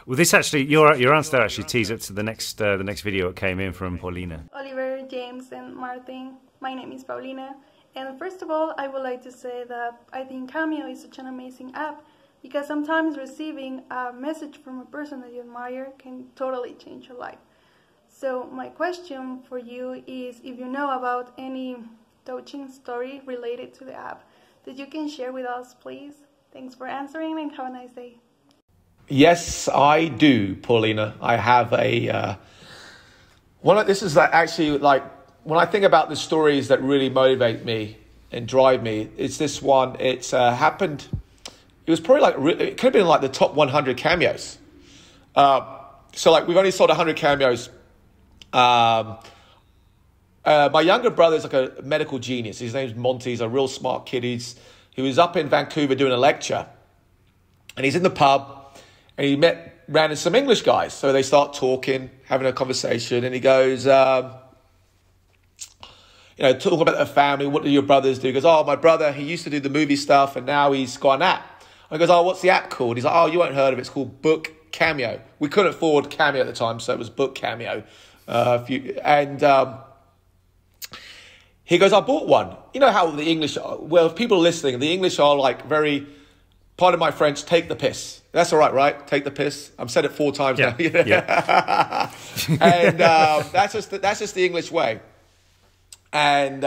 Well, this actually, your answer there actually tees up to the next video that came in from Paulina. Oliver, James, and Martin. My name is Paulina, and first of all, I would like to say that I think Cameo is such an amazing app because sometimes receiving a message from a person that you admire can totally change your life. So my question for you is if you know about any touching story related to the app that you can share with us, please. Thanks for answering and have a nice day. Yes, I do, Paulina. I have this is actually like when I think about the stories that really motivate me and drive me. It's this one. It's happened. It was probably it could have been like the top 100 cameos. So like we've only sold 100 cameos. My younger brother is like a medical genius. His name's Monty. He's a real smart kid. He was up in Vancouver doing a lecture, and he's in the pub, and he ran into some English guys. So they start talking, having a conversation, and he goes, talking about their family. What do your brothers do? He goes, my brother, he used to do the movie stuff, and now he's got an app. And he goes, what's the app called? He's like, you won't heard of it. It's called Book Cameo. We couldn't afford Cameo at the time, so it was Book Cameo. He goes, I bought one. You know how the English, if people are listening, the English are like very, pardon my French, take the piss. That's all right? Take the piss. I've said it 4 times now. Yeah. And that's just the English way. And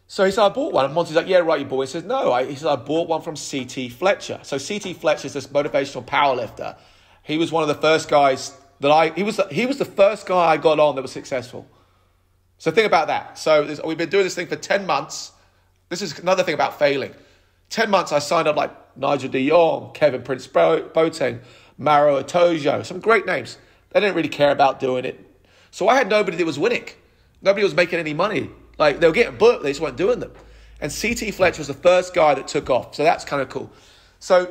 so he said, I bought one. And Monty's like, yeah, right, you bought it. He says, no. He said, I bought one from C.T. Fletcher. So C.T. Fletcher is this motivational powerlifter. He was one of the first guys he was the first guy I got on that was successful. So think about that. So we've been doing this thing for 10 months. This is another thing about failing. 10 months I signed up like Nigel de Jong, Kevin Prince Boateng, Maro Itojo, some great names. They didn't really care about doing it. So I had nobody that was winning. Nobody was making any money. Like they were getting booked, they just weren't doing them. And C.T. Fletcher was the first guy that took off. So that's kind of cool. So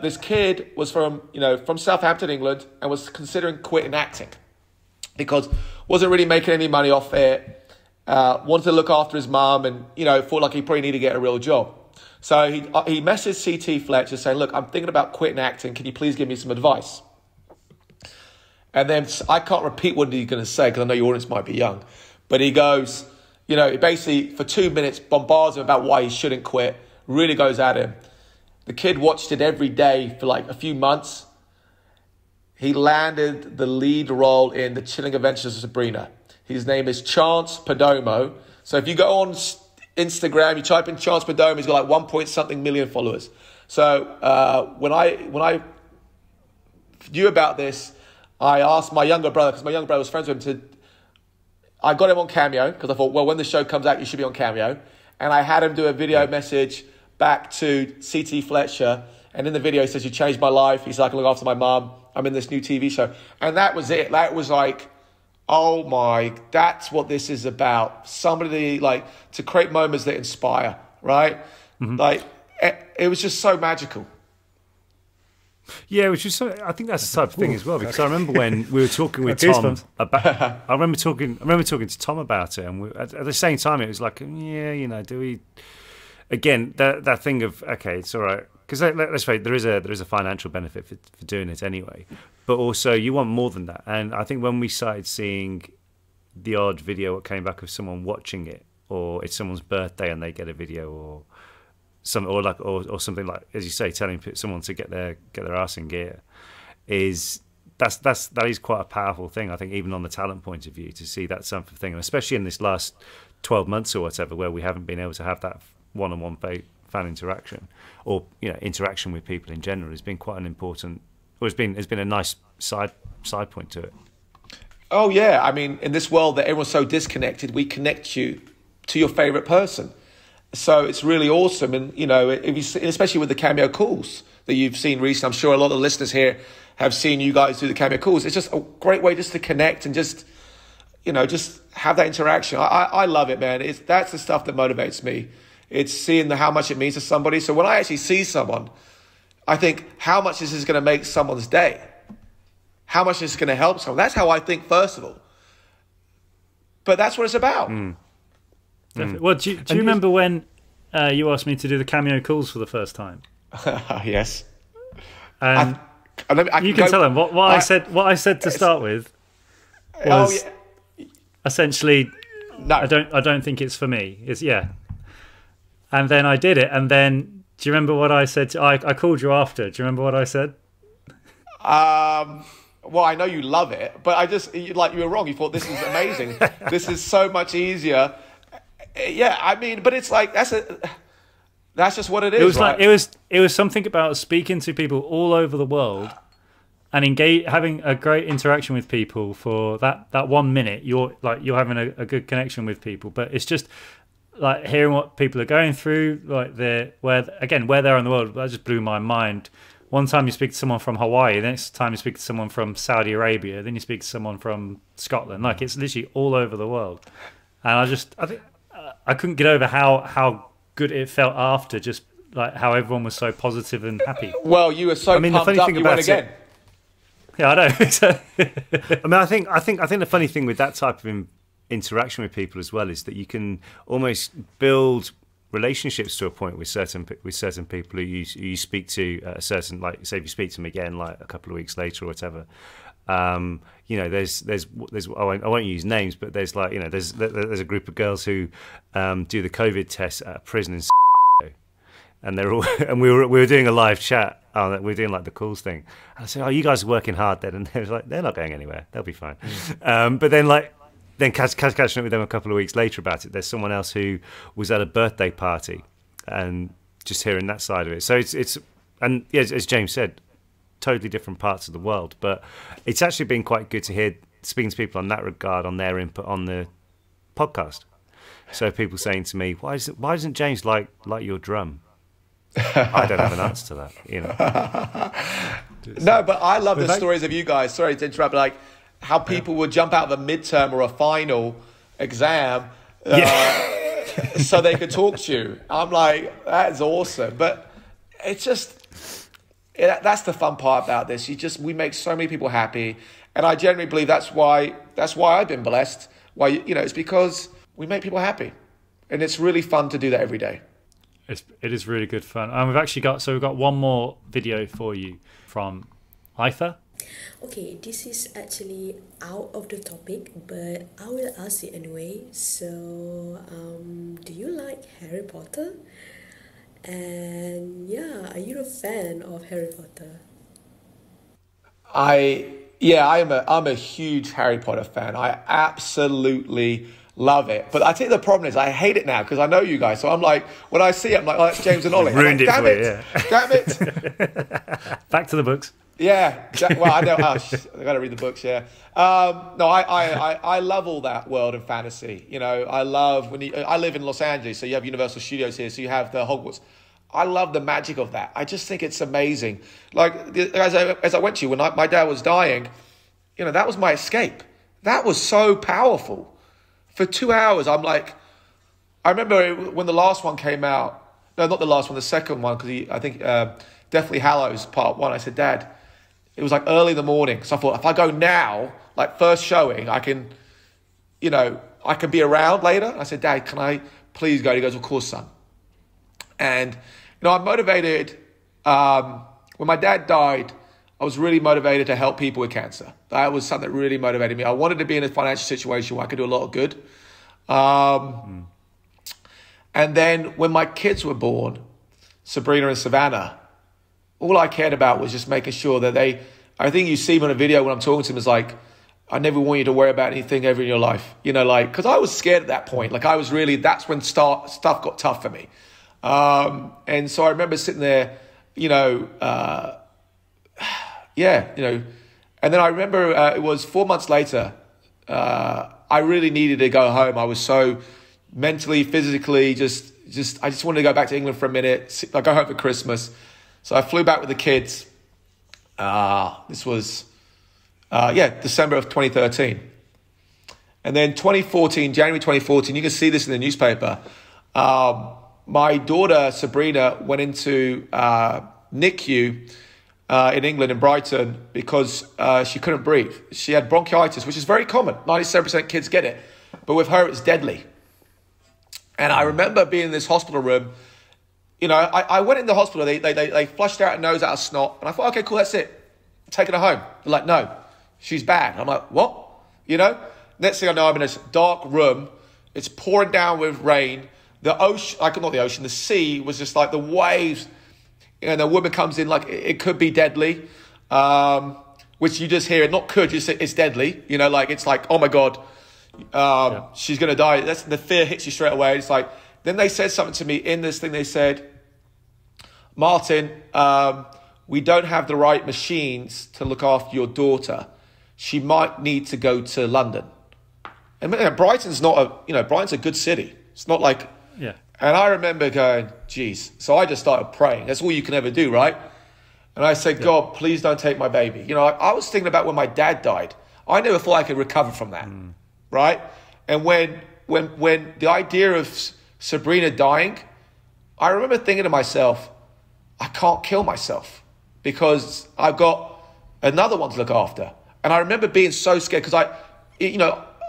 this kid was from Southampton, England, and was considering quitting acting because wasn't really making any money off it. Wanted to look after his mum, and thought like he probably needed to get a real job. So he messaged C.T. Fletcher saying, "Look, I'm thinking about quitting acting. Can you please give me some advice?" And then I can't repeat what he's going to say because I know your audience might be young, but he goes, basically for 2 minutes bombards him about why he shouldn't quit. Really goes at him. The kid watched it every day for like a few months. He landed the lead role in The Chilling Adventures of Sabrina. His name is Chance Perdomo. So if you go on Instagram, you type in Chance Perdomo, he's got like 1 point something million followers. So when I knew about this, I asked my younger brother, because my younger brother was friends with him, I got him on Cameo, because I thought, well, when the show comes out, you should be on Cameo. And I had him do a video message back to C.T. Fletcher. And in the video, he says, you changed my life. He said, I can look after my mum. I'm in this new TV show. And that was it. That was like, oh my, that's what this is about. Somebody like to create moments that inspire, right? Mm-hmm. Like, it was just so magical. Yeah, which is so. I think that's the type of thing as well. Because I remember when we were talking with Tom about. I remember talking to Tom about it, and at the same time, it was like, yeah, you know, do we? Again, that thing of okay, it's all right. Because let's face it, there is a financial benefit for doing it anyway, but also you want more than that. And I think when we started seeing the odd video that came back of someone watching it, or it's someone's birthday and they get a video, or something like, as you say, telling someone to get their ass in gear, that is quite a powerful thing. I think even on the talent point of view, to see that sort of thing, and especially in this last 12 months or whatever, where we haven't been able to have that one-on-one fan interaction, or interaction with people in general, has been quite an important, or has been a nice side point to it. Oh yeah, I mean, in this world that everyone's so disconnected, we connect you to your favorite person. So it's really awesome. And, especially with the Cameo calls that you've seen recently, I'm sure a lot of the listeners here have seen you guys do the Cameo calls. It's just a great way just to connect and just have that interaction. I love it, man. That's the stuff that motivates me. It's seeing how much it means to somebody. So when I actually see someone, I think, how much this is going to make someone's day? How much this is going to help someone? That's how I think, first of all. But that's what it's about. Well, do you remember when you asked me to do the Cameo calls for the first time? Yes. And you can tell them what I said. What I said to start with was essentially, no, I don't think it's for me. It's and then I did it. And then, do you remember what I said? I called you after. Do you remember what I said? Well, I know you love it, but you were wrong. You thought this is amazing. This is so much easier. Yeah, I mean, but it's like that's just what it is. It was right? like it was something about speaking to people all over the world and having a great interaction with people for that 1 minute. You're having a good connection with people, but it's just like hearing what people are going through, like where they're in the world. That just blew my mind. One time you speak to someone from Hawaii, the next time you speak to someone from Saudi Arabia, then you speak to someone from Scotland. Like, it's literally all over the world. And I think I couldn't get over how good it felt after, just like how everyone was so positive and happy. Well, you were so pumped up, you went again. Yeah, I know. I think the funny thing with that type of interaction with people as well is that you can almost build relationships to a point with certain people who you speak to at a certain, like, say if you speak to them again like a couple of weeks later or whatever. There's I won't use names, but there's there's a group of girls who do the COVID test at a prison in and they're all and we were doing a live chat. We were doing like the calls thing. And I said, "Oh, you guys are working hard then?" And they was like, "They're not going anywhere. They'll be fine." But then catching up with them a couple of weeks later about it, there's someone else who was at a birthday party, and just hearing that side of it. So it's and yeah, as James said, totally different parts of the world, but it's actually been quite good to hear speaking to people on that regard, on their input on the podcast. So people saying to me, why doesn't James like your drum? I don't have an answer to that, No, but I love the stories of you guys. Sorry to interrupt, but like how people would jump out of a midterm or a final exam so they could talk to you. I'm like, that is awesome. But it's just, that's the fun part about this. We make so many people happy, and I genuinely believe that's why I've been blessed. Why it's because we make people happy, and it's really fun to do that every day. It is really good fun. And we've got one more video for you from Aitha. Okay, this is actually out of the topic, but I will ask it anyway. So, do you like Harry Potter? And yeah, are you a fan of Harry Potter? I'm a huge Harry Potter fan. I absolutely love it. But I think the problem is I hate it now because I know you guys. So I'm like, when I see it, I'm like, oh, that's James and Ollie. Ruined like, it for you, yeah. Damn it. Back to the books. Yeah. Well, I know. I got to read the books, yeah. No, I love all that world and fantasy. You know, I love I live in Los Angeles, so you have Universal Studios here, so you have the Hogwarts. I love the magic of that. I just think it's amazing. Like, as I went to you, when my dad was dying, you know, that was my escape. That was so powerful. For 2 hours, I'm like, I remember when the last one came out. No, not the last one, the second one, because I think Deathly Hallows Part 1. I said, Dad, it was like early in the morning. So I thought, if I go now, like first showing, I can be around later. I said, Dad, can I please go? He goes, of course, son. And, you know, I'm motivated. When my dad died, I was really motivated to help people with cancer. That was something that really motivated me. I wanted to be in a financial situation where I could do a lot of good. And then when my kids were born, Sabrina and Savannah, all I cared about was just making sure that I think you see me on a video when I'm talking to them, is like, I never want you to worry about anything ever in your life. You know, like, because I was scared at that point. Like, that's when stuff got tough for me. And so I remember sitting there, you know, and then I remember it was 4 months later, I really needed to go home. I was so mentally, physically, I just wanted to go back to England for a minute. I go home for Christmas. So I flew back with the kids. This was, December of 2013. And then January 2014, you can see this in the newspaper. My daughter, Sabrina, went into NICU in England, in Brighton, because she couldn't breathe. She had bronchitis, which is very common. 97% kids get it. But with her, it's deadly. And I remember being in this hospital room. You know, I went in the hospital. They flushed out her nose out of snot. And I thought, okay, cool, that's it. Taking her home. They're like, no, she's bad. I'm like, what? You know? Next thing I know, I'm in this dark room. It's pouring down with rain. The ocean, the sea was just like the waves. And the woman comes in like it could be deadly, which you just hear it. Not could, you say it's deadly. You know, like it's like, oh my God, she's going to die. That's the fear hits you straight away. It's like, then they said something to me in this thing. They said, Martin, we don't have the right machines to look after your daughter. She might need to go to London. And Brighton's Brighton's a good city. It's not like, yeah. And I remember going, geez. So I just started praying. That's all you can ever do, right? And I said, God, please don't take my baby. You know, I was thinking about when my dad died. I never thought I could recover from that, right? And when the idea of Sabrina dying, I remember thinking to myself, I can't kill myself because I've got another one to look after. And I remember being so scared because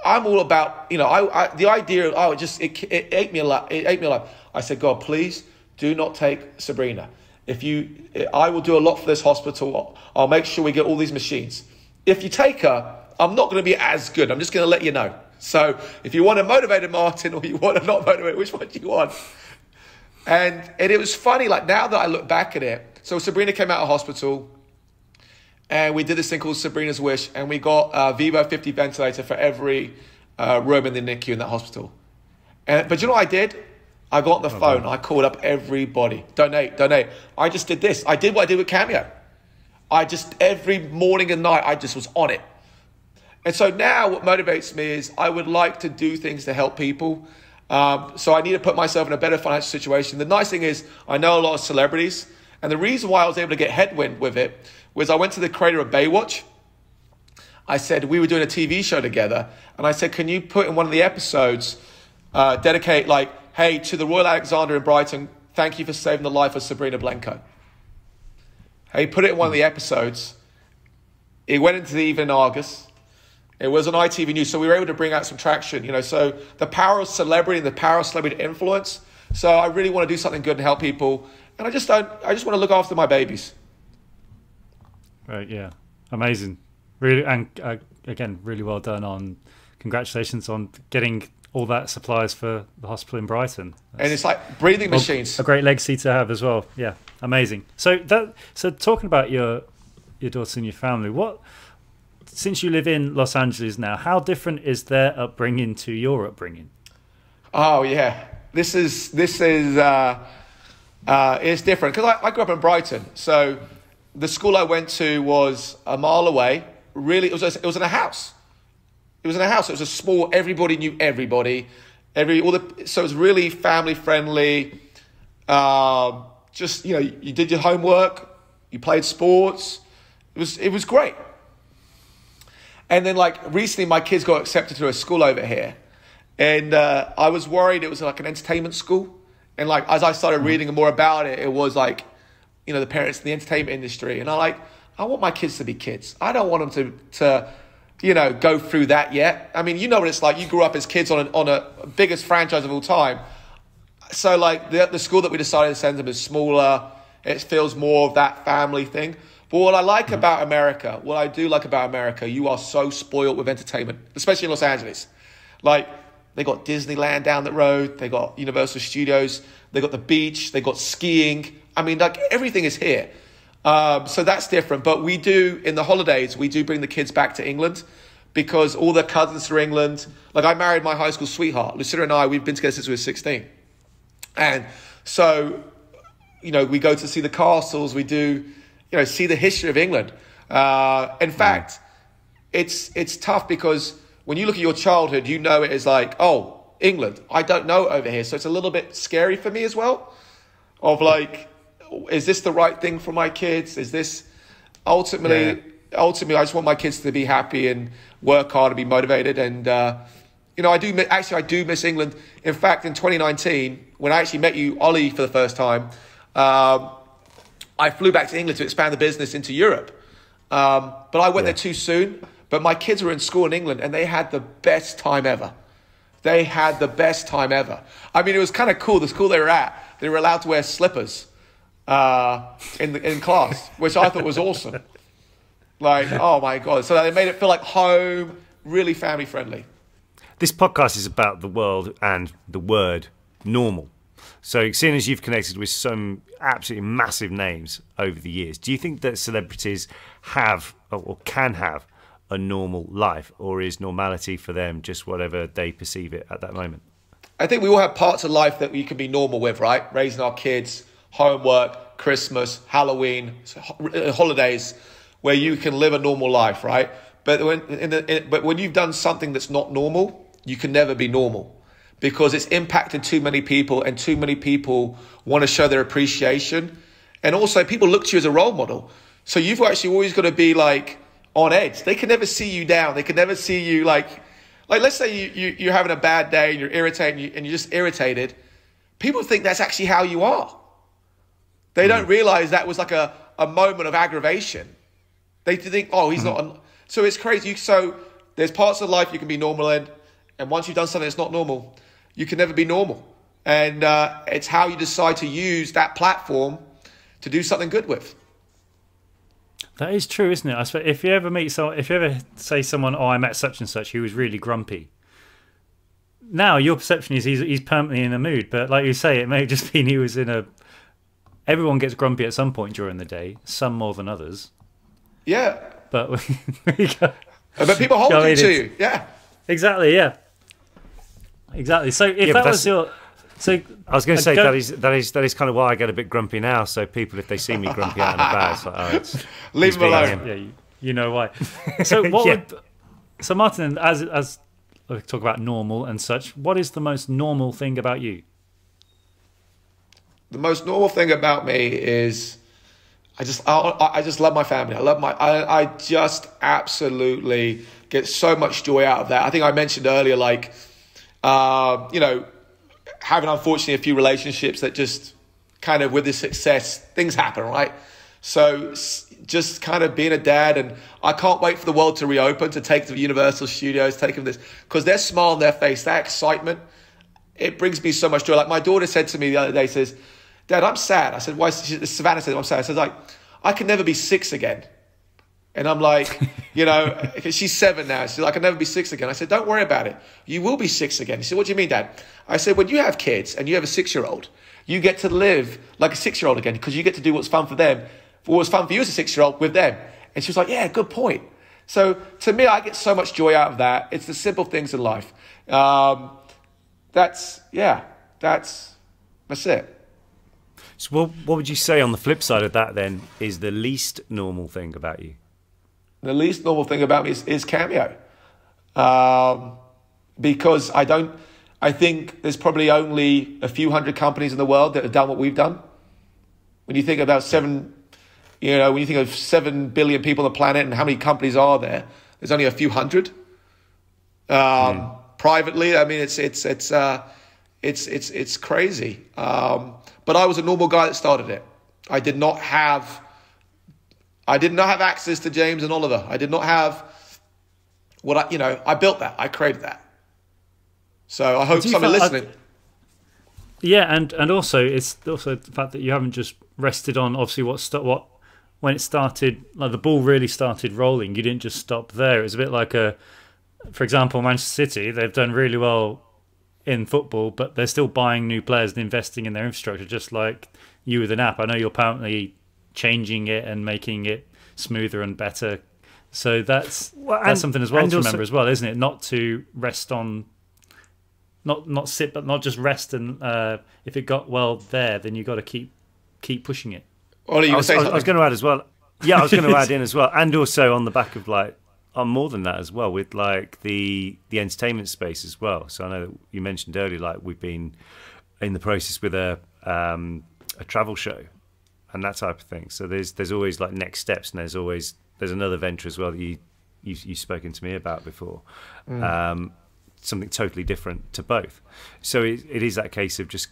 I'm all about, the idea of, it ate me alive. I said, God, please do not take Sabrina. I will do a lot for this hospital. I'll make sure we get all these machines. If you take her, I'm not going to be as good. I'm just going to let you know. So if you want a motivated Martin or you want a not motivated, which one do you want? And it was funny, like now that I look back at it. So Sabrina came out of hospital. And we did this thing called Sabrina's Wish, and we got a Vivo 50 ventilator for every room in the NICU in that hospital. But you know what I did? I got on the phone. I called up everybody. Donate. I just did this. I did what I did with Cameo. Every morning and night, I just was on it. And so now what motivates me is I would like to do things to help people. So I need to put myself in a better financial situation. The nice thing is I know a lot of celebrities. And the reason why I was able to get headwind with it was I went to the creator of Baywatch. I said, we were doing a TV show together. And I said, can you put in one of the episodes, dedicate like, hey, to the Royal Alexander in Brighton, thank you for saving the life of Sabrina Blencowe. Hey, put it in one of the episodes. It went into the Evening Argus. It was on ITV News. So we were able to bring out some traction, so the power of celebrity and the power of celebrity influence. So I really want to do something good and help people. And I just want to look after my babies. Right, yeah. Amazing. Really, and again, really well done congratulations on getting all that supplies for the hospital in Brighton. And it's like breathing machines. A great legacy to have as well. Yeah, amazing. So talking about your your daughter and your family. Since you live in Los Angeles now, how different is their upbringing to your upbringing? Oh yeah, this is it's different because I grew up in Brighton, so the school I went to was a mile away. Really, it was in a house. It was in a house. It was a small. Everybody knew everybody. So it was really family friendly. Just you did your homework, you played sports. It was great. And then recently, my kids got accepted to a school over here, and I was worried it was like an entertainment school. And as I started reading more about it, it was the parents in the entertainment industry, and I want my kids to be kids. I don't want them to go through that yet. I mean, you know what it's like. You grew up as kids on a biggest franchise of all time. So the school that we decided to send them is smaller. It feels more of that family thing. But what I like about America, you are so spoiled with entertainment, especially in Los Angeles. They got Disneyland down the road. They got Universal Studios. They got the beach. They got skiing. I mean, everything is here. So that's different. But we do, in the holidays, we do bring the kids back to England because all their cousins are England. I married my high school sweetheart. Lucinda and I, we've been together since we were 16. And so, we go to see the castles. We do, see the history of England. In fact, it's tough because when you look at your childhood, it is England. I don't know over here. So it's a little bit scary for me as well of is this the right thing for my kids? Is this ultimately, I just want my kids to be happy and work hard and be motivated. And, I do miss England. In fact, in 2019, when I actually met you, Ollie, for the first time, I flew back to England to expand the business into Europe. But I went there too soon. But my kids were in school in England and they had the best time ever. I mean, it was kind of cool. The school they were at, they were allowed to wear slippers in class, which I thought was awesome. Oh my God. So they made it feel like home, really family friendly. This podcast is about the world and the word normal. So seeing as you've connected with some absolutely massive names over the years, do you think that celebrities have or can have a normal life, or is normality for them just whatever they perceive it at that moment? I think we all have parts of life that we can be normal with, right? Raising our kids, homework, Christmas, Halloween, holidays, where you can live a normal life, right? But when you've done something that's not normal, you can never be normal because it's impacted too many people and too many people want to show their appreciation. And also people look to you as a role model. So you've actually always got to be on edge. They can never see you down. They can never see you let's say you're having a bad day and you're irritated and you're just irritated. People think that's actually how you are. They don't realize that was a moment of aggravation. They think, he's not. So it's crazy. So there's parts of life you can be normal in. And once you've done something that's not normal, you can never be normal. And it's how you decide to use that platform to do something good with. That is true, isn't it? I suppose if you ever say someone, I met such and such, who was really grumpy. Now your perception is he's permanently in a mood, but like you say, it may have just been he was in a. Everyone gets grumpy at some point during the day, some more than others. Yeah, but but people hold it to you. Yeah, exactly. Yeah, exactly. So if that was your. So I was going to say that is kind of why I get a bit grumpy now. So people, if they see me grumpy out and about, it's like, leave them alone. Yeah, you know why. So so Martin, as we talk about normal and such, what is the most normal thing about you? The most normal thing about me is I just love my family. I just absolutely get so much joy out of that. I think I mentioned earlier, having unfortunately a few relationships that just kind of with this success, things happen, right? So just kind of being a dad, and I can't wait for the world to reopen, to take them to Universal Studios, take them this, because their smile on their face, that excitement, it brings me so much joy. Like my daughter said to me the other day, says, Dad, I'm sad. I said, why? Savannah said, I'm sad. I said, I can never be 6 again. And I'm like, she's 7 now. She's like, I can never be 6 again. I said, don't worry about it. You will be 6 again. He said, what do you mean, Dad? I said, when you have kids and you have a 6-year-old, you get to live like a 6-year-old again because you get to do what's fun for them, what was fun for you as a 6-year-old with them. And she was like, yeah, good point. So to me, I get so much joy out of that. It's the simple things in life. That's it. So what would you say on the flip side of that then is the least normal thing about you? The least normal thing about me is Cameo. Because I think there's probably only a few hundred companies in the world that have done what we've done. When you think about 7 billion people on the planet and how many companies are there, there's only a few hundred. Privately, I mean, it's crazy. But I was a normal guy that started it. I did not have access to James and Oliver. I did not have I built that. I created that. So I hope someone listening. And also it's also the fact that you haven't just rested on obviously when it started, like the ball really started rolling. You didn't just stop there. It was a bit like for example, Manchester City. They've done really well in football, but they're still buying new players and investing in their infrastructure, just like you with an app. I know you're apparently changing it and making it smoother and better. So that's something as well to remember as well, isn't it? Not to rest on, not sit, but not just rest. And if it got well there, then you got to keep pushing it. I was going to add as well. Yeah, I was going to add in as well, and also on the back of on more than that as well, with like the entertainment space as well. So I know that you mentioned earlier, like we've been in the process with a travel show and that type of thing. So there's always like next steps, and there's another venture as well that you've spoken to me about before. Something totally different to both. So it is that case of just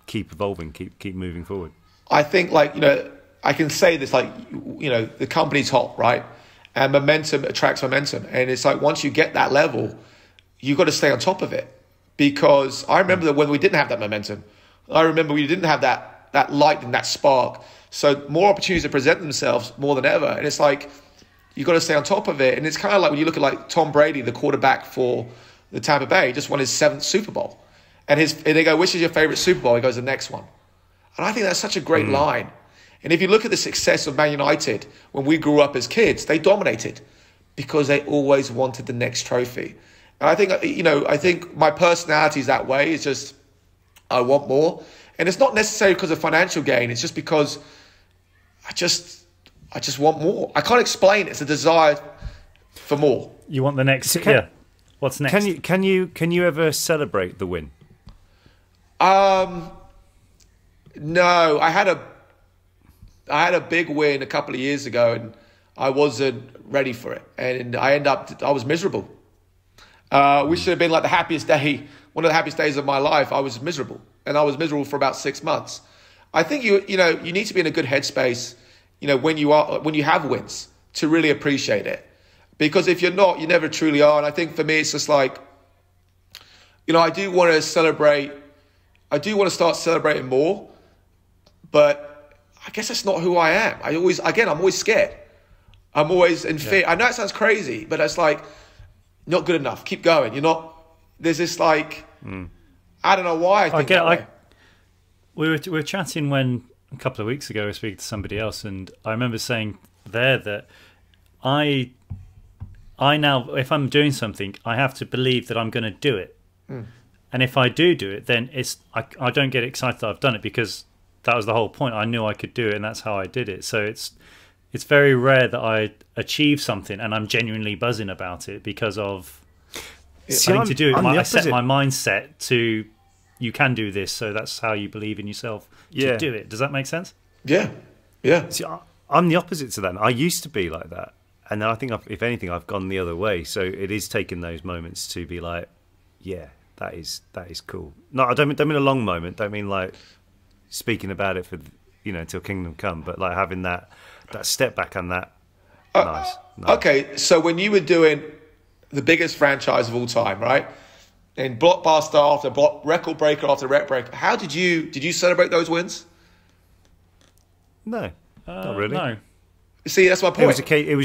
keep evolving, keep moving forward. I think I can say this, the company's hot, right? And momentum attracts momentum. And it's like once you get that level, you've got to stay on top of it. Because I remember that when we didn't have that momentum, I remember we didn't have that light and that spark. So more opportunities to present themselves more than ever. And it's like you've got to stay on top of it. And it's kind of like when you look at like Tom Brady, the quarterback for the Tampa Bay, he just won his 7th Super Bowl. And they go, which is your favorite Super Bowl? He goes, the next one. And I think that's such a great line. And if you look at the success of Man United, when we grew up as kids, they dominated because they always wanted the next trophy. And I think my personality is that way. It's just, I want more. And it's not necessarily because of financial gain. It's just because I just want more. I can't explain it. It's a desire for more. You want the next, What's next? Can you ever celebrate the win? No, I had a big win a couple of years ago, and I wasn't ready for it, and I was miserable. Which should have been like the happiest day, one of the happiest days of my life. I was miserable, and I was miserable for about 6 months. I think you need to be in a good headspace, when you have wins to really appreciate it, because if you're not, you never truly are. And I think for me, it's just like, I do want to celebrate. I do want to start celebrating more, but I guess that's not who I am. I'm always scared. I'm always in fear. I know it sounds crazy, but it's like, not good enough. Keep going. You're not, there's this like, I don't know why I think that way. We were chatting a couple of weeks ago, we were speaking to somebody else, and I remember saying there that I now, if I'm doing something, I have to believe that I'm going to do it. And if I do it, then I don't get excited that I've done it, because that was the whole point. I knew I could do it, and that's how I did it. So it's very rare that I achieve something and I'm genuinely buzzing about it because of I need to do it. I set my mindset to, you can do this, so that's how you believe in yourself to do it. Does that make sense? Yeah. See, I'm the opposite to that. I used to be like that, and then I think if anything, I've gone the other way. So it is taking those moments to be like, yeah, that is cool. No, I don't mean a long moment. Don't mean like speaking about it for until Kingdom Come, but like having that step back and that. Nice. Okay, so when you were doing the biggest franchise of all time, right? And blockbuster after record breaker after record breaker, how did you celebrate those wins? No, not really. No. See, that's my point.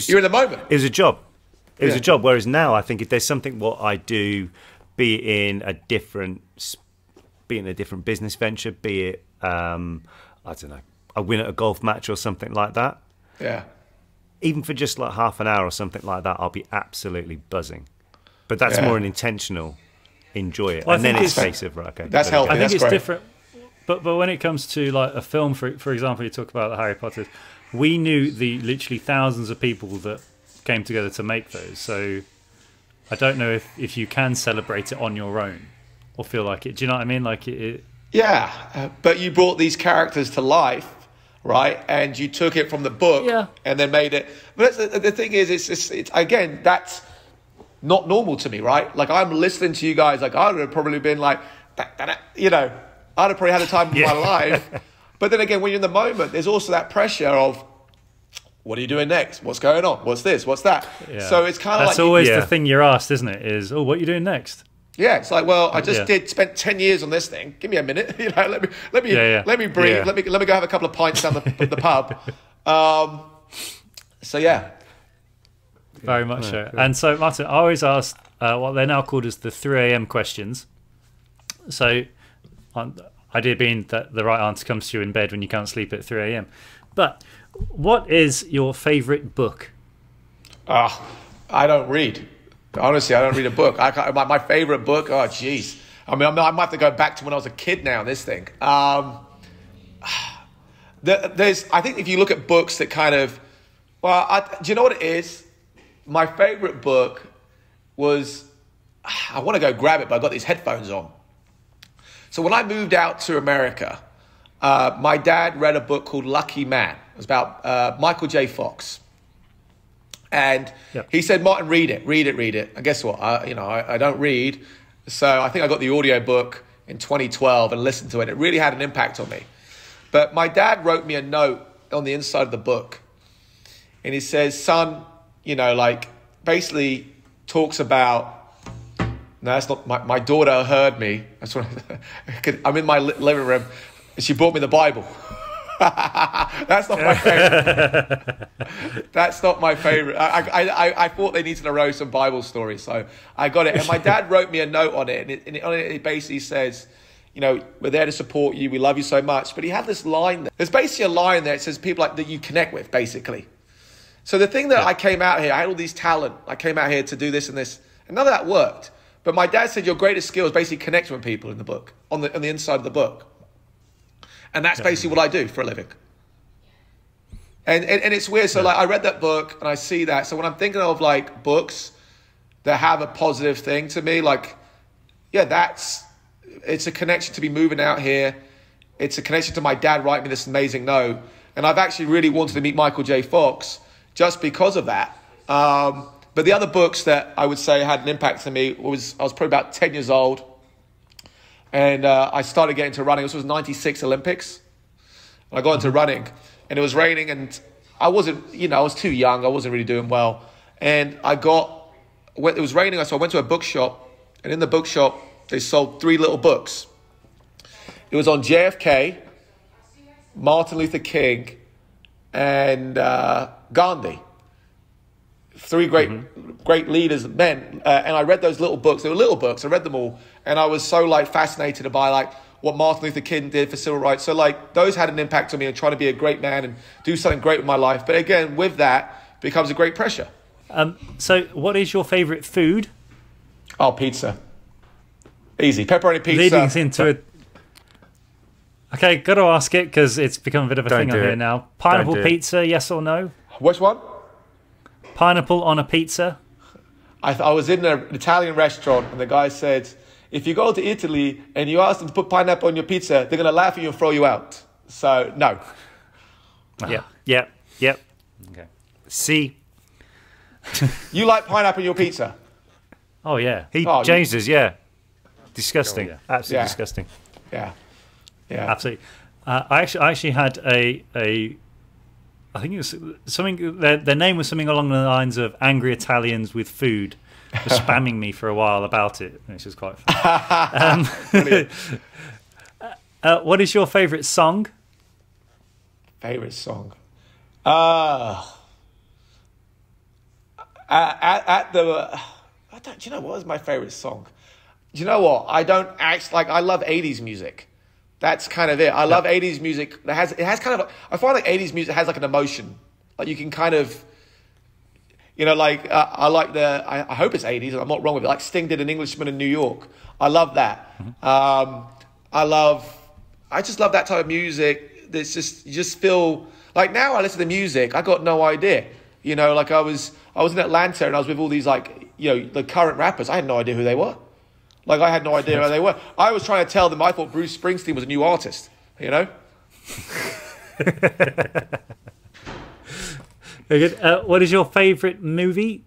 You're in the moment. It was a job. It was a job. Whereas now, I think if there's something what I do, be it in a different business venture, be it I don't know, I win at a golf match or something like that. Yeah. even for just like half an hour or something like that, I'll be absolutely buzzing. But that's more an intentional enjoy it, and then it's a case of right. Okay, that's healthy. I think it's great. different. But when it comes to like a film, for example, you talk about the Harry Potters, we knew the literally thousands of people that came together to make those. So I don't know if you can celebrate it on your own or feel like it. Do you know what I mean? Like it Yeah, but you brought these characters to life, right? And you took it from the book and then made it. But the thing is, it's again, that's not normal to me, right? Like I'm listening to you guys, like I would have probably been like, you know, I'd have probably had a time of my life. But then again, when you're in the moment, there's also that pressure of, what are you doing next? What's going on? What's this? What's that? Yeah. So it's kind of that's always the thing you're asked, isn't it? Is, oh, what are you doing next? Yeah, it's like, well, I just spent 10 years on this thing. Give me a minute, you know. Let me breathe. Yeah. Let me go have a couple of pints down the pub. So yeah, very much so. Cool. And so, Martin, I always ask what they're now called as the 3 a.m. questions. So, idea being that the right answer comes to you in bed when you can't sleep at 3 a.m. But what is your favourite book? I don't read. Honestly, I don't read a book. My favorite book. Oh, jeez. I mean, I might have to go back to when I was a kid now. This thing. I think if you look at books that kind of, do you know what it is? My favorite book was. I want to go grab it, but I've got these headphones on. So when I moved out to America, my dad read a book called Lucky Man. It was about Michael J. Fox. And he said, Martin, read it. And guess what? I don't read. So I think I got the audio book in 2012 and listened to it. It really had an impact on me. But my dad wrote me a note on the inside of the book. And he says, son, basically talks about, no, that's not, my daughter heard me. I'm in my living room. And she brought me the Bible. That's not my favorite. That's not my favorite. I thought they needed to know some Bible stories, so I got it. And my dad wrote me a note on it, and it basically says, we're there to support you. We love you so much. But he had this line there. There's basically a line there. It says people like that you connect with, basically. So the thing that I came out here, I had all these talent. I came out here to do this and this, and none of that worked. But my dad said your greatest skill is basically connecting with people in the book, on the inside of the book. And that's basically what I do for a living. And it's weird. So I read that book and I see that. So when I'm thinking of books that have a positive thing to me, it's a connection to be moving out here. It's a connection to my dad writing me this amazing note. And I've actually really wanted to meet Michael J. Fox just because of that. But the other books that I would say had an impact on me I was probably about 10 years old. And I started getting into running. This was 96 Olympics. I got into running and it was raining and I wasn't, I was too young. I wasn't really doing well. And it was raining. So I went to a bookshop and in the bookshop, they sold 3 little books. It was on JFK, Martin Luther King, and Gandhi. 3 great leaders, men. And I read those little books. They were little books. I read them all. And I was so fascinated by what Martin Luther King did for civil rights. So those had an impact on me and trying to be a great man and do something great with my life. But again, with that becomes a great pressure. So what is your favorite food? Oh, pizza. Easy. Pepperoni pizza. Leading us into it. Okay, got to ask it because it's become a bit of a thing on here now. Pineapple pizza, yes or no? Which one? Pineapple on a pizza. I was in an Italian restaurant and the guy said, if you go to Italy and you ask them to put pineapple on your pizza, they're going to laugh at you and throw you out. So, no. Yep. Okay. C. You like pineapple on your pizza? Oh, yeah. James does, yeah. Disgusting. Oh, yeah. Absolutely disgusting. Yeah. Absolutely. I actually had I think it was something. Their name was something along the lines of "Angry Italians with Food," was spamming me for a while about it, which was quite fun. What is your favourite song? Favorite song? Do you know what is my favourite song? Do you know what? I don't actually I love 80s music. That's kind of it. I love 80s music. It has kind of. I find 80s music has an emotion. You can kind of. You know, like I like I hope it's 80s. I'm not wrong with it. Like Sting did An Englishman in New York. I love that. I just love that type of music. That's just, you just feel like, now I listen to music, I got no idea. You know, like I was in Atlanta and I was with all these, like, you know, the current rappers. I had no idea who they were. Like, I had no idea who they were. I was trying to tell them I thought Bruce Springsteen was a new artist. You know. Very good. What is your favourite movie?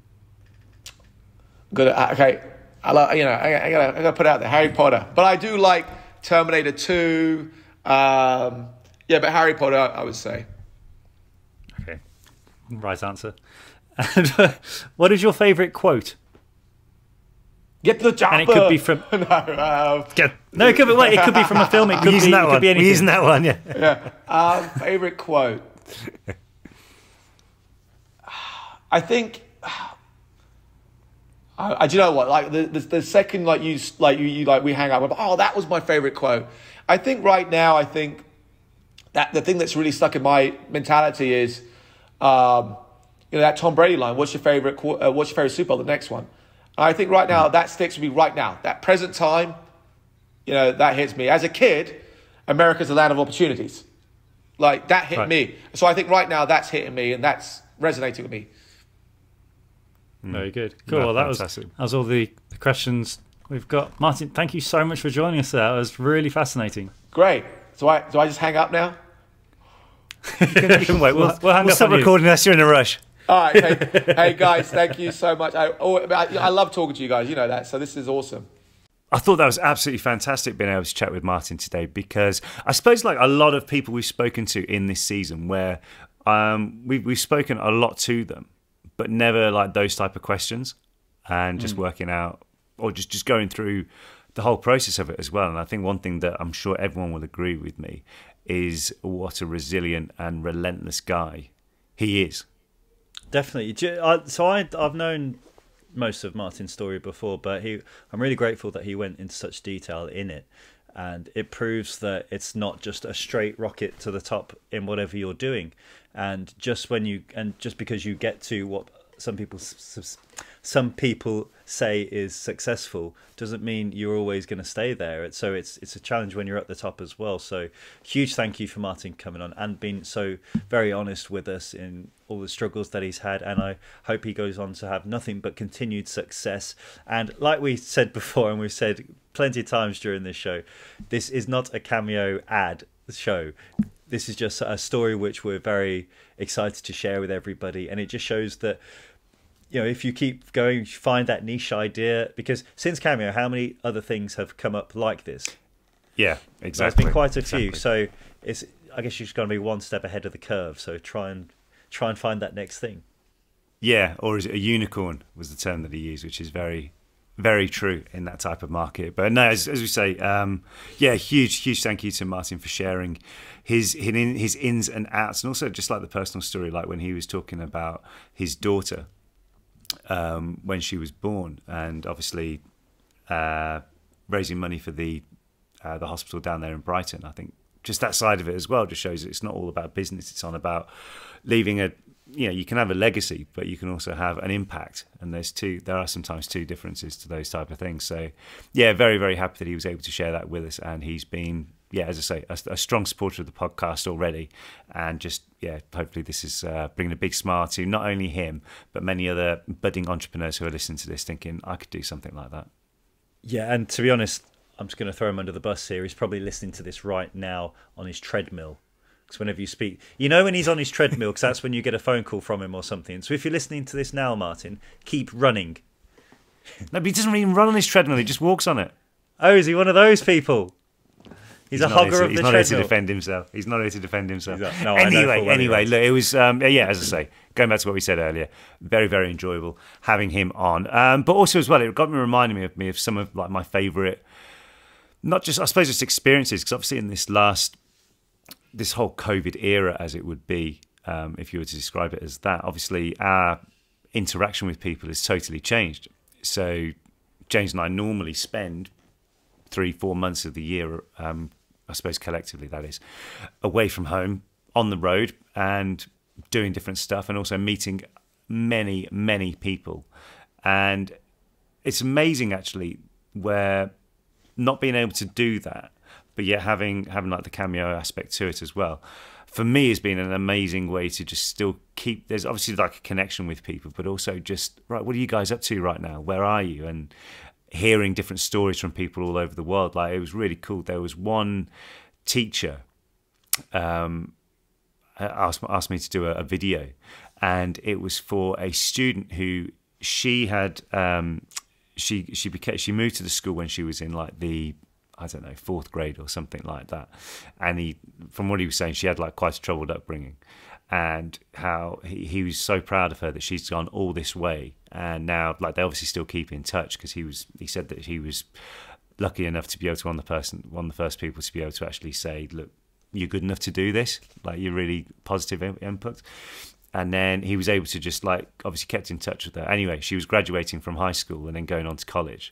Good. Okay. I gotta put it out there. Harry Potter, but I do like Terminator 2. Yeah, but Harry Potter, I would say. Okay, right answer. And what is your favourite quote? Get to the chopper. And it could be from no, it could be. Wait, it could be from a film. It could be. It could be anything. We're using that one. Yeah. Yeah. Favorite quote. I think. Do you know what? Like the second we hang out, oh, that was my favorite quote. I think right now, that the thing that's really stuck in my mentality is, that Tom Brady line. What's your favorite? What's your favorite Super Bowl? The next one. And I think right now that sticks with me right now. That present time, that hits me. As a kid, America's the land of opportunities. Like that hit me. So I think right now that's hitting me and that's resonating with me. Very good. Cool. Well, that was all the questions we've got. Martin, thank you so much for joining us. That was really fascinating. Great. Do I just hang up now? You can wait. We'll stop recording unless you're in a rush. All right. Hey guys, thank you so much. I love talking to you guys. You know that. So this is awesome. I thought that was absolutely fantastic being able to chat with Martin today, because I suppose like a lot of people we've spoken to in this season where we've spoken a lot to them, but never like those type of questions, and just working out or just going through the whole process of it as well. And I think one thing that I'm sure everyone will agree with me is what a resilient and relentless guy he is. Definitely. So I've known most of Martin's story before, but I'm really grateful that he went into such detail in it. And it proves that it's not just a straight rocket to the top in whatever you're doing. And just because you get to what some people say is successful doesn't mean you're always going to stay there. So it's a challenge when you're at the top as well. So huge thank you for Martin coming on and being so very honest with us in all the struggles that he's had, and I hope he goes on to have nothing but continued success. And like we said before, and we've said plenty of times during this show, this is not a Cameo ad show. This is just a story which we're very excited to share with everybody, and it just shows that, if you keep going, find that niche idea, because since Cameo, how many other things have come up like this? Yeah, exactly. There's been quite a few. So I guess you're just going to be one step ahead of the curve. So try and find that next thing. Yeah, or is it a unicorn was the term that he used, which is very, very true in that type of market. But no, as we say, huge thank you to Martin for sharing his ins and outs, and also just like the personal story, like when he was talking about his daughter when she was born, and obviously raising money for the hospital down there in Brighton. I think just that side of it as well just shows it's not all about business. It's on about leaving you can have a legacy, but you can also have an impact. And there are sometimes two differences to those type of things. So yeah, very, very happy that he was able to share that with us. And he's been, as I say, a strong supporter of the podcast already. And just, hopefully this is bringing a big smile to not only him, but many other budding entrepreneurs who are listening to this thinking, I could do something like that. Yeah, and to be honest, I'm just going to throw him under the bus here. He's probably listening to this right now on his treadmill. Because whenever you speak, when he's on his treadmill, because that's when you get a phone call from him or something. So if you're listening to this now, Martin, keep running. No, but he doesn't even run on his treadmill. He just walks on it. Oh, is he one of those people? He's a hogger of the treadmill. He's not here to defend himself. He's not here to defend himself. No, anyway, look, it was, as I say, going back to what we said earlier, very, very enjoyable having him on. But also as well, it got me reminding me of some of like my favourite, not just, I suppose, just experiences, because obviously in this whole COVID era, as it would be, if you were to describe it as that, obviously our interaction with people has totally changed. So James and I normally spend 3-4 months of the year, I suppose collectively that is, away from home, on the road and doing different stuff, and also meeting many people. And it's amazing, actually, where not being able to do that, but yet having like the Cameo aspect to it as well, for me has been an amazing way to just still keep, there's obviously like a connection with people, but also just, right, what are you guys up to right now? Where are you? And hearing different stories from people all over the world. Like, it was really cool. There was one teacher asked me to do a video, and it was for a student who she had she moved to the school when she was in like the, I don't know, 4th grade or something like that. And from what he was saying, she had like quite a troubled upbringing, and how he was so proud of her that she's gone all this way. And now, like, they obviously still keep in touch, because he said that he was lucky enough to be able to one of the first people to be able to actually say, look, you're good enough to do this. Like, you're really positive input. And then he was able to just, like, obviously kept in touch with her. Anyway, she was graduating from high school and then going on to college.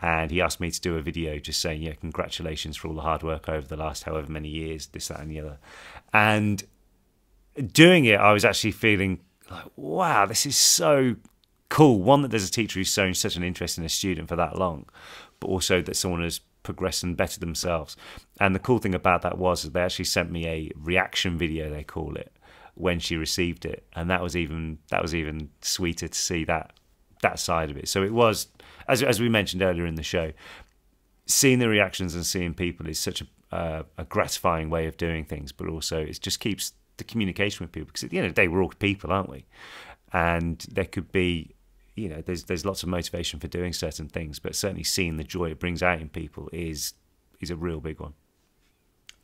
And he asked me to do a video just saying, yeah, congratulations for all the hard work over the last however many years, this, that, and the other. And doing it, I was actually feeling like, wow, this is so cool. One, that there's a teacher who's shown such an interest in a student for that long, but also that someone has progressed and bettered themselves. And the cool thing about that was that they actually sent me a reaction video, they call it, when she received it. And that was even sweeter to see that side of it. So it was, as we mentioned earlier in the show, seeing the reactions and seeing people is such a gratifying way of doing things, but also it just keeps the communication with people, because at the end of the day, we're all people, aren't we? And there could be, you know, there's lots of motivation for doing certain things, but certainly seeing the joy it brings out in people is a real big one.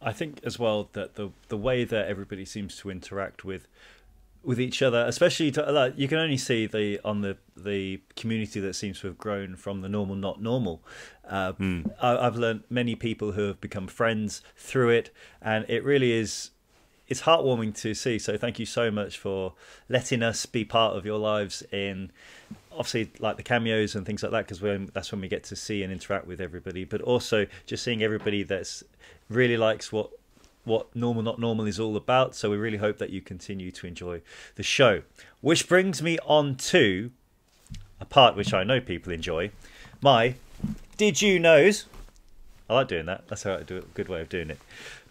I think as well that the way that everybody seems to interact with each other, especially like, you can only see the community that seems to have grown from the normal not normal. I've learned many people who have become friends through it, and it really is, it's heartwarming to see. So thank you so much for letting us be part of your lives in, obviously, like the cameos and things like that, because that's when we get to see and interact with everybody, but also just seeing everybody that's really likes what Normal Not Normal is all about. So we really hope that you continue to enjoy the show. Which brings me on to a part which I know people enjoy, my Did You Knows. I like doing that. That's how I do it. A good way of doing it.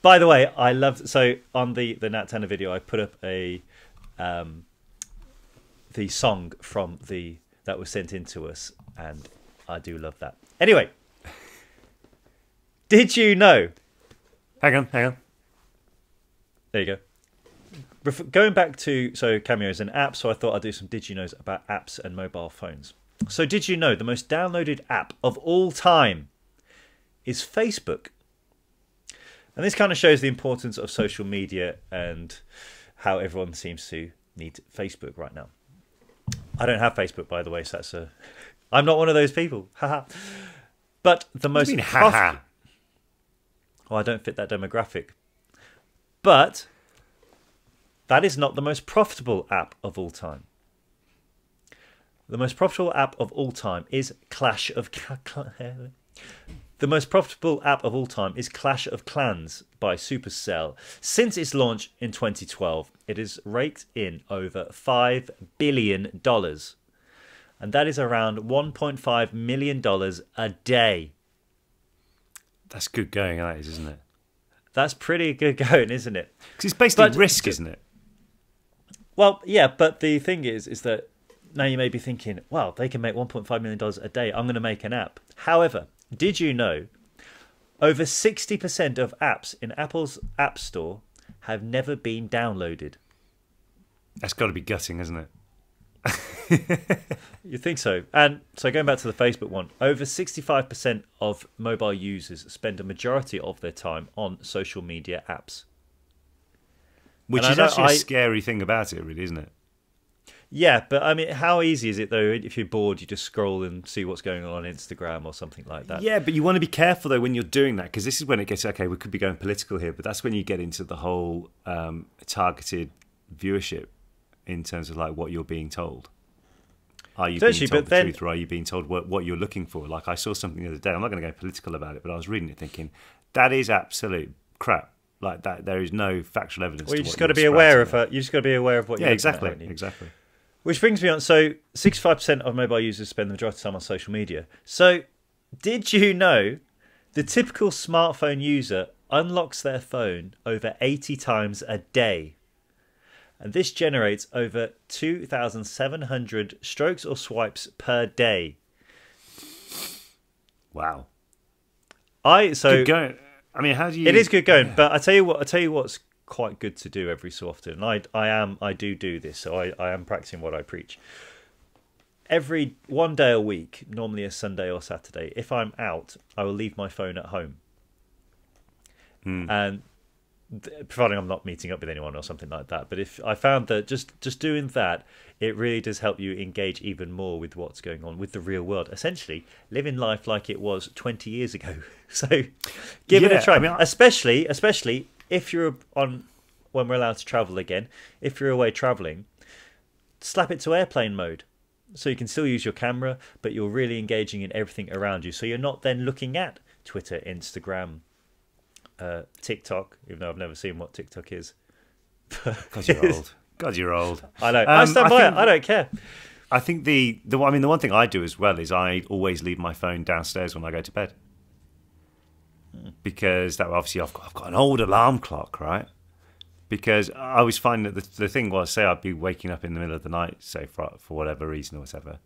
By the way, I love, so on the Nat Tanner video, I put up the song from that was sent in to us, and I do love that. Anyway, did you know? Hang on. There you go. Going back to, so Cameo is an app, so I thought I'd do some Did You Knows about apps and mobile phones. So did you know the most downloaded app of all time is Facebook? And this kind of shows the importance of social media and how everyone seems to need Facebook right now. I don't have Facebook, by the way, so I'm not one of those people. Haha. But the most... What do you mean, haha? Oh, I don't fit that demographic. But that is not the most profitable app of all time. The most profitable app of all time is Clash of Clans by Supercell. Since its launch in 2012, it has raked in over $5 billion. And that is around $1.5 million a day. That's good going, that is, isn't it? That's pretty good going, isn't it? Because it's basically risk, isn't it? Well, yeah, but the thing is that now you may be thinking, well, they can make $1.5 million a day. I'm going to make an app. However, did you know over 60% of apps in Apple's App Store have never been downloaded? That's got to be gutting, isn't it? You think so? And so going back to the Facebook one, over 65% of mobile users spend a majority of their time on social media apps. Which is actually a scary thing about it, really, isn't it? Yeah, but I mean, how easy is it, though, if you're bored, you just scroll and see what's going on Instagram or something like that? Yeah, but you want to be careful, though, when you're doing that, because this is when it gets, okay, we could be going political here, but that's when you get into the whole targeted viewership in terms of, like, what you're being told. Are you being told the truth, or are you being told what you're looking for? Like, I saw something the other day, I'm not going to go political about it, but I was reading it thinking, that is absolute crap. Like that, there is no factual evidence. Well, you just got to be aware of it. You just got to be aware of what you're exactly. Which brings me on. So 65% of mobile users spend the majority of time on social media. So did you know the typical smartphone user unlocks their phone over 80 times a day? And this generates over 2,700 strokes or swipes per day. Wow. Good going. I mean, how do you? It is good going, but I tell you what's quite good to do every so often. I do this, so I am practicing what I preach. Every one day a week, normally a Sunday or Saturday, if I'm out, I will leave my phone at home. And providing I'm not meeting up with anyone or something like that, but if I found that just doing that, it really does help you engage even more with what's going on with the real world. Essentially, living life like it was 20 years ago. So, give it a try. I mean, especially if you're on when we're allowed to travel again. If you're away traveling, slap it to airplane mode, so you can still use your camera, but you're really engaging in everything around you. So you're not then looking at Twitter, Instagram, TikTok, even though I've never seen what TikTok is. God, you're old. God, you're old. I know. I stand by it. I don't care. I think the one thing I do as well is I always leave my phone downstairs when I go to bed, because that obviously I've got an old alarm clock, right? Because I always find that the thing was, say I'd be waking up in the middle of the night, say for whatever reason or whatever,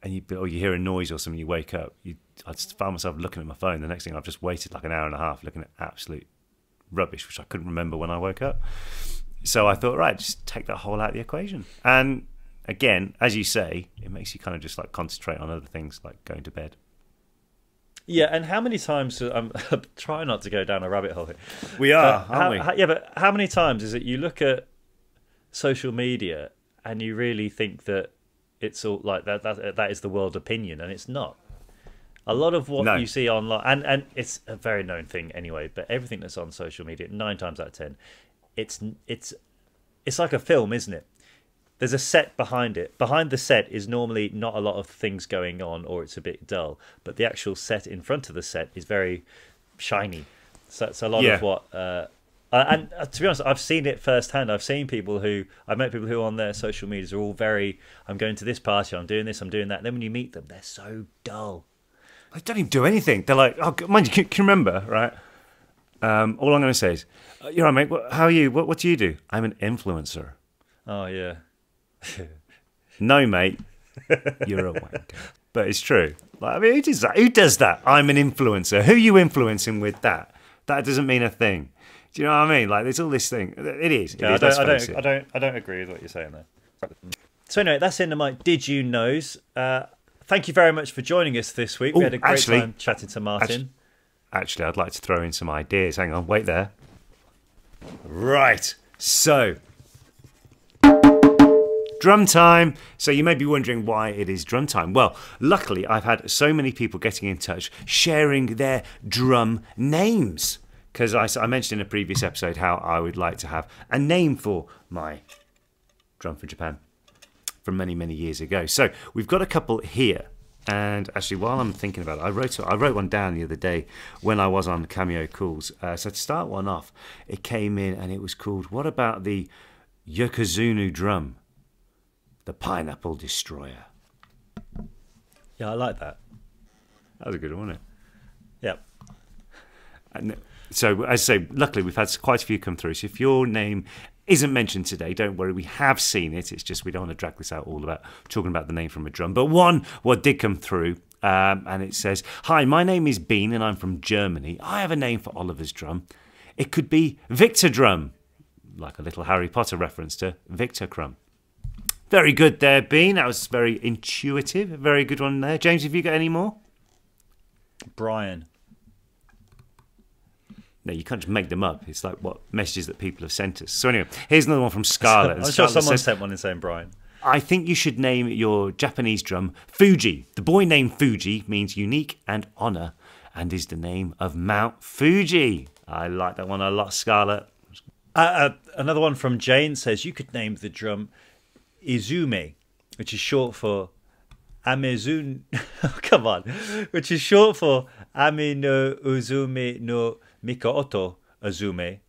and you hear a noise or something, you wake up. I just found myself looking at my phone. The next thing, I've just waited like an hour and a half looking at absolute rubbish, which I couldn't remember when I woke up. So I thought, right, just take that whole out of the equation. And again, as you say, it makes you kind of just like concentrate on other things like going to bed. Yeah, and how many times I'm trying not to go down a rabbit hole here. We are, aren't we? Yeah, but how many times is it you look at social media and you really think that it's all like that is the world opinion, and it's not. A lot of what you see online, and it's a very known thing anyway, but everything that's on social media, 9 times out of 10, it's like a film, isn't it? There's a set behind it. Behind the set is normally not a lot of things going on, or it's a bit dull, but the actual set in front of the set is very shiny. So it's a lot of what... and to be honest, I've seen it firsthand. I've met people who on their social medias are all very, I'm going to this party, I'm doing this, I'm doing that. And then when you meet them, they're so dull. They don't even do anything. They're like, oh, mind you, can you remember, right? All I'm going to say is, you're right, mate, how are you? What do you do? I'm an influencer. Oh, yeah. No, mate, you're a wanker. But it's true. Like, I mean, who does that? Who does that? I'm an influencer. Who are you influencing with that? That doesn't mean a thing. Do you know what I mean? Like, there's all this thing. It is. Yeah, I don't agree with what you're saying there. So anyway, that's in my Did You Knows. Thank you very much for joining us this week. We had a great time chatting to Martin. Actually, I'd like to throw in some ideas. Hang on, wait there. Right. So, drum time. So you may be wondering why it is drum time. Well, luckily, I've had so many people getting in touch, sharing their drum names. Because I mentioned in a previous episode how I would like to have a name for my drum from Japan from many, many years ago. So we've got a couple here. And actually, while I'm thinking about it, I wrote one down the other day when I was on Cameo Calls. So to start one off, it came in and it was called, what about the Yokozuna drum? The Pineapple Destroyer. Yeah, I like that. That was a good one, wasn't it? Yep. And so, as I say, luckily we've had quite a few come through. So if your name isn't mentioned today, don't worry, we have seen it. It's just we don't want to drag this out all about talking about the name from a drum. But what did come through, and it says, "Hi, my name is Bean and I'm from Germany. I have a name for Oliver's drum. It could be Victor Drum," like a little Harry Potter reference to Victor Crumb. Very good there, Bean. That was very intuitive. Very good one there. James, have you got any more? Brian. No, you can't just make them up. It's like what messages that people have sent us. So anyway, here's another one from Scarlett. I'm sure someone sent one in saying Brian. I think you should name your Japanese drum Fuji. The boy named Fuji means unique and honour and is the name of Mount Fuji. I like that one a lot, Scarlett. Another one from Jane says you could name the drum Izume, which is short for Amezun. Come on, which is short for Ami no Uzume no Mikoto Azume.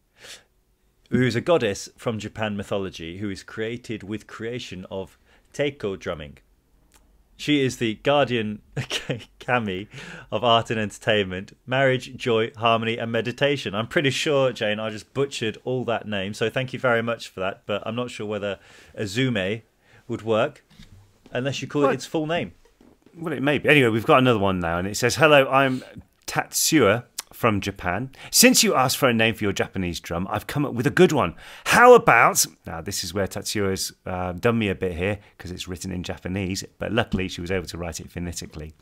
who is a goddess from Japan mythology who is created with creation of taiko drumming. She is the guardian kami of art and entertainment, marriage, joy, harmony and meditation. I'm pretty sure, Jane, I just butchered all that name, so thank you very much for that, but I'm not sure whether Azume would work unless you call it its full name. Well, it may be. Anyway, we've got another one now, and it says, "Hello, I'm Tatsuya from Japan. Since you asked for a name for your Japanese drum, I've come up with a good one. How about..." Now, this is where Tatsuya's done me a bit here, because it's written in Japanese, but luckily she was able to write it phonetically.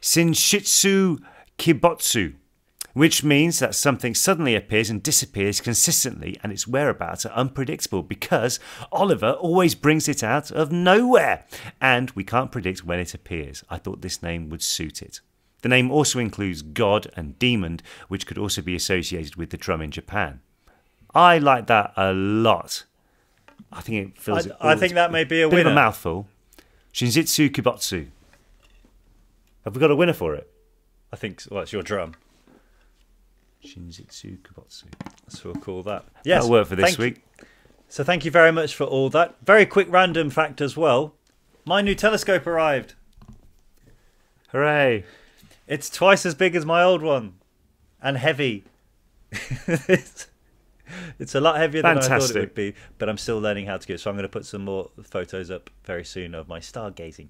Shinshitsu Kibotsu, which means that something suddenly appears and disappears consistently, and its whereabouts are unpredictable because Oliver always brings it out of nowhere, and we can't predict when it appears. I thought this name would suit it. The name also includes god and demon, which could also be associated with the drum in Japan. I like that a lot. I think it feels... I think that may be a winner. Bit of a mouthful. Shinjitsu Kibotsu. Have we got a winner for it? I think, well, it's your drum. Shinjitsu Kibotsu. So we'll call that. Yes, that'll work for this week. So thank you very much for all that. Very quick random fact as well. My new telescope arrived. Hooray. It's twice as big as my old one. And heavy. It's a lot heavier than I thought it would be. But I'm still learning how to do it. So I'm going to put some more photos up very soon of my stargazing.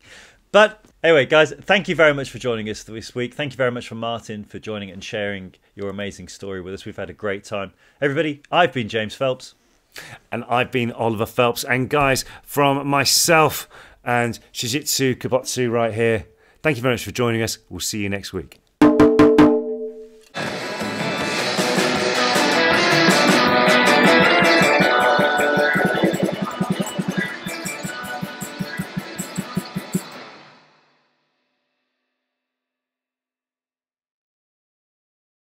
But anyway, guys, thank you very much for joining us this week. Thank you very much for Martin for joining and sharing your amazing story with us. We've had a great time. Everybody, I've been James Phelps. And I've been Oliver Phelps. And guys, from myself and Shijitsu Kibotsu right here, thank you very much for joining us. We'll see you next week.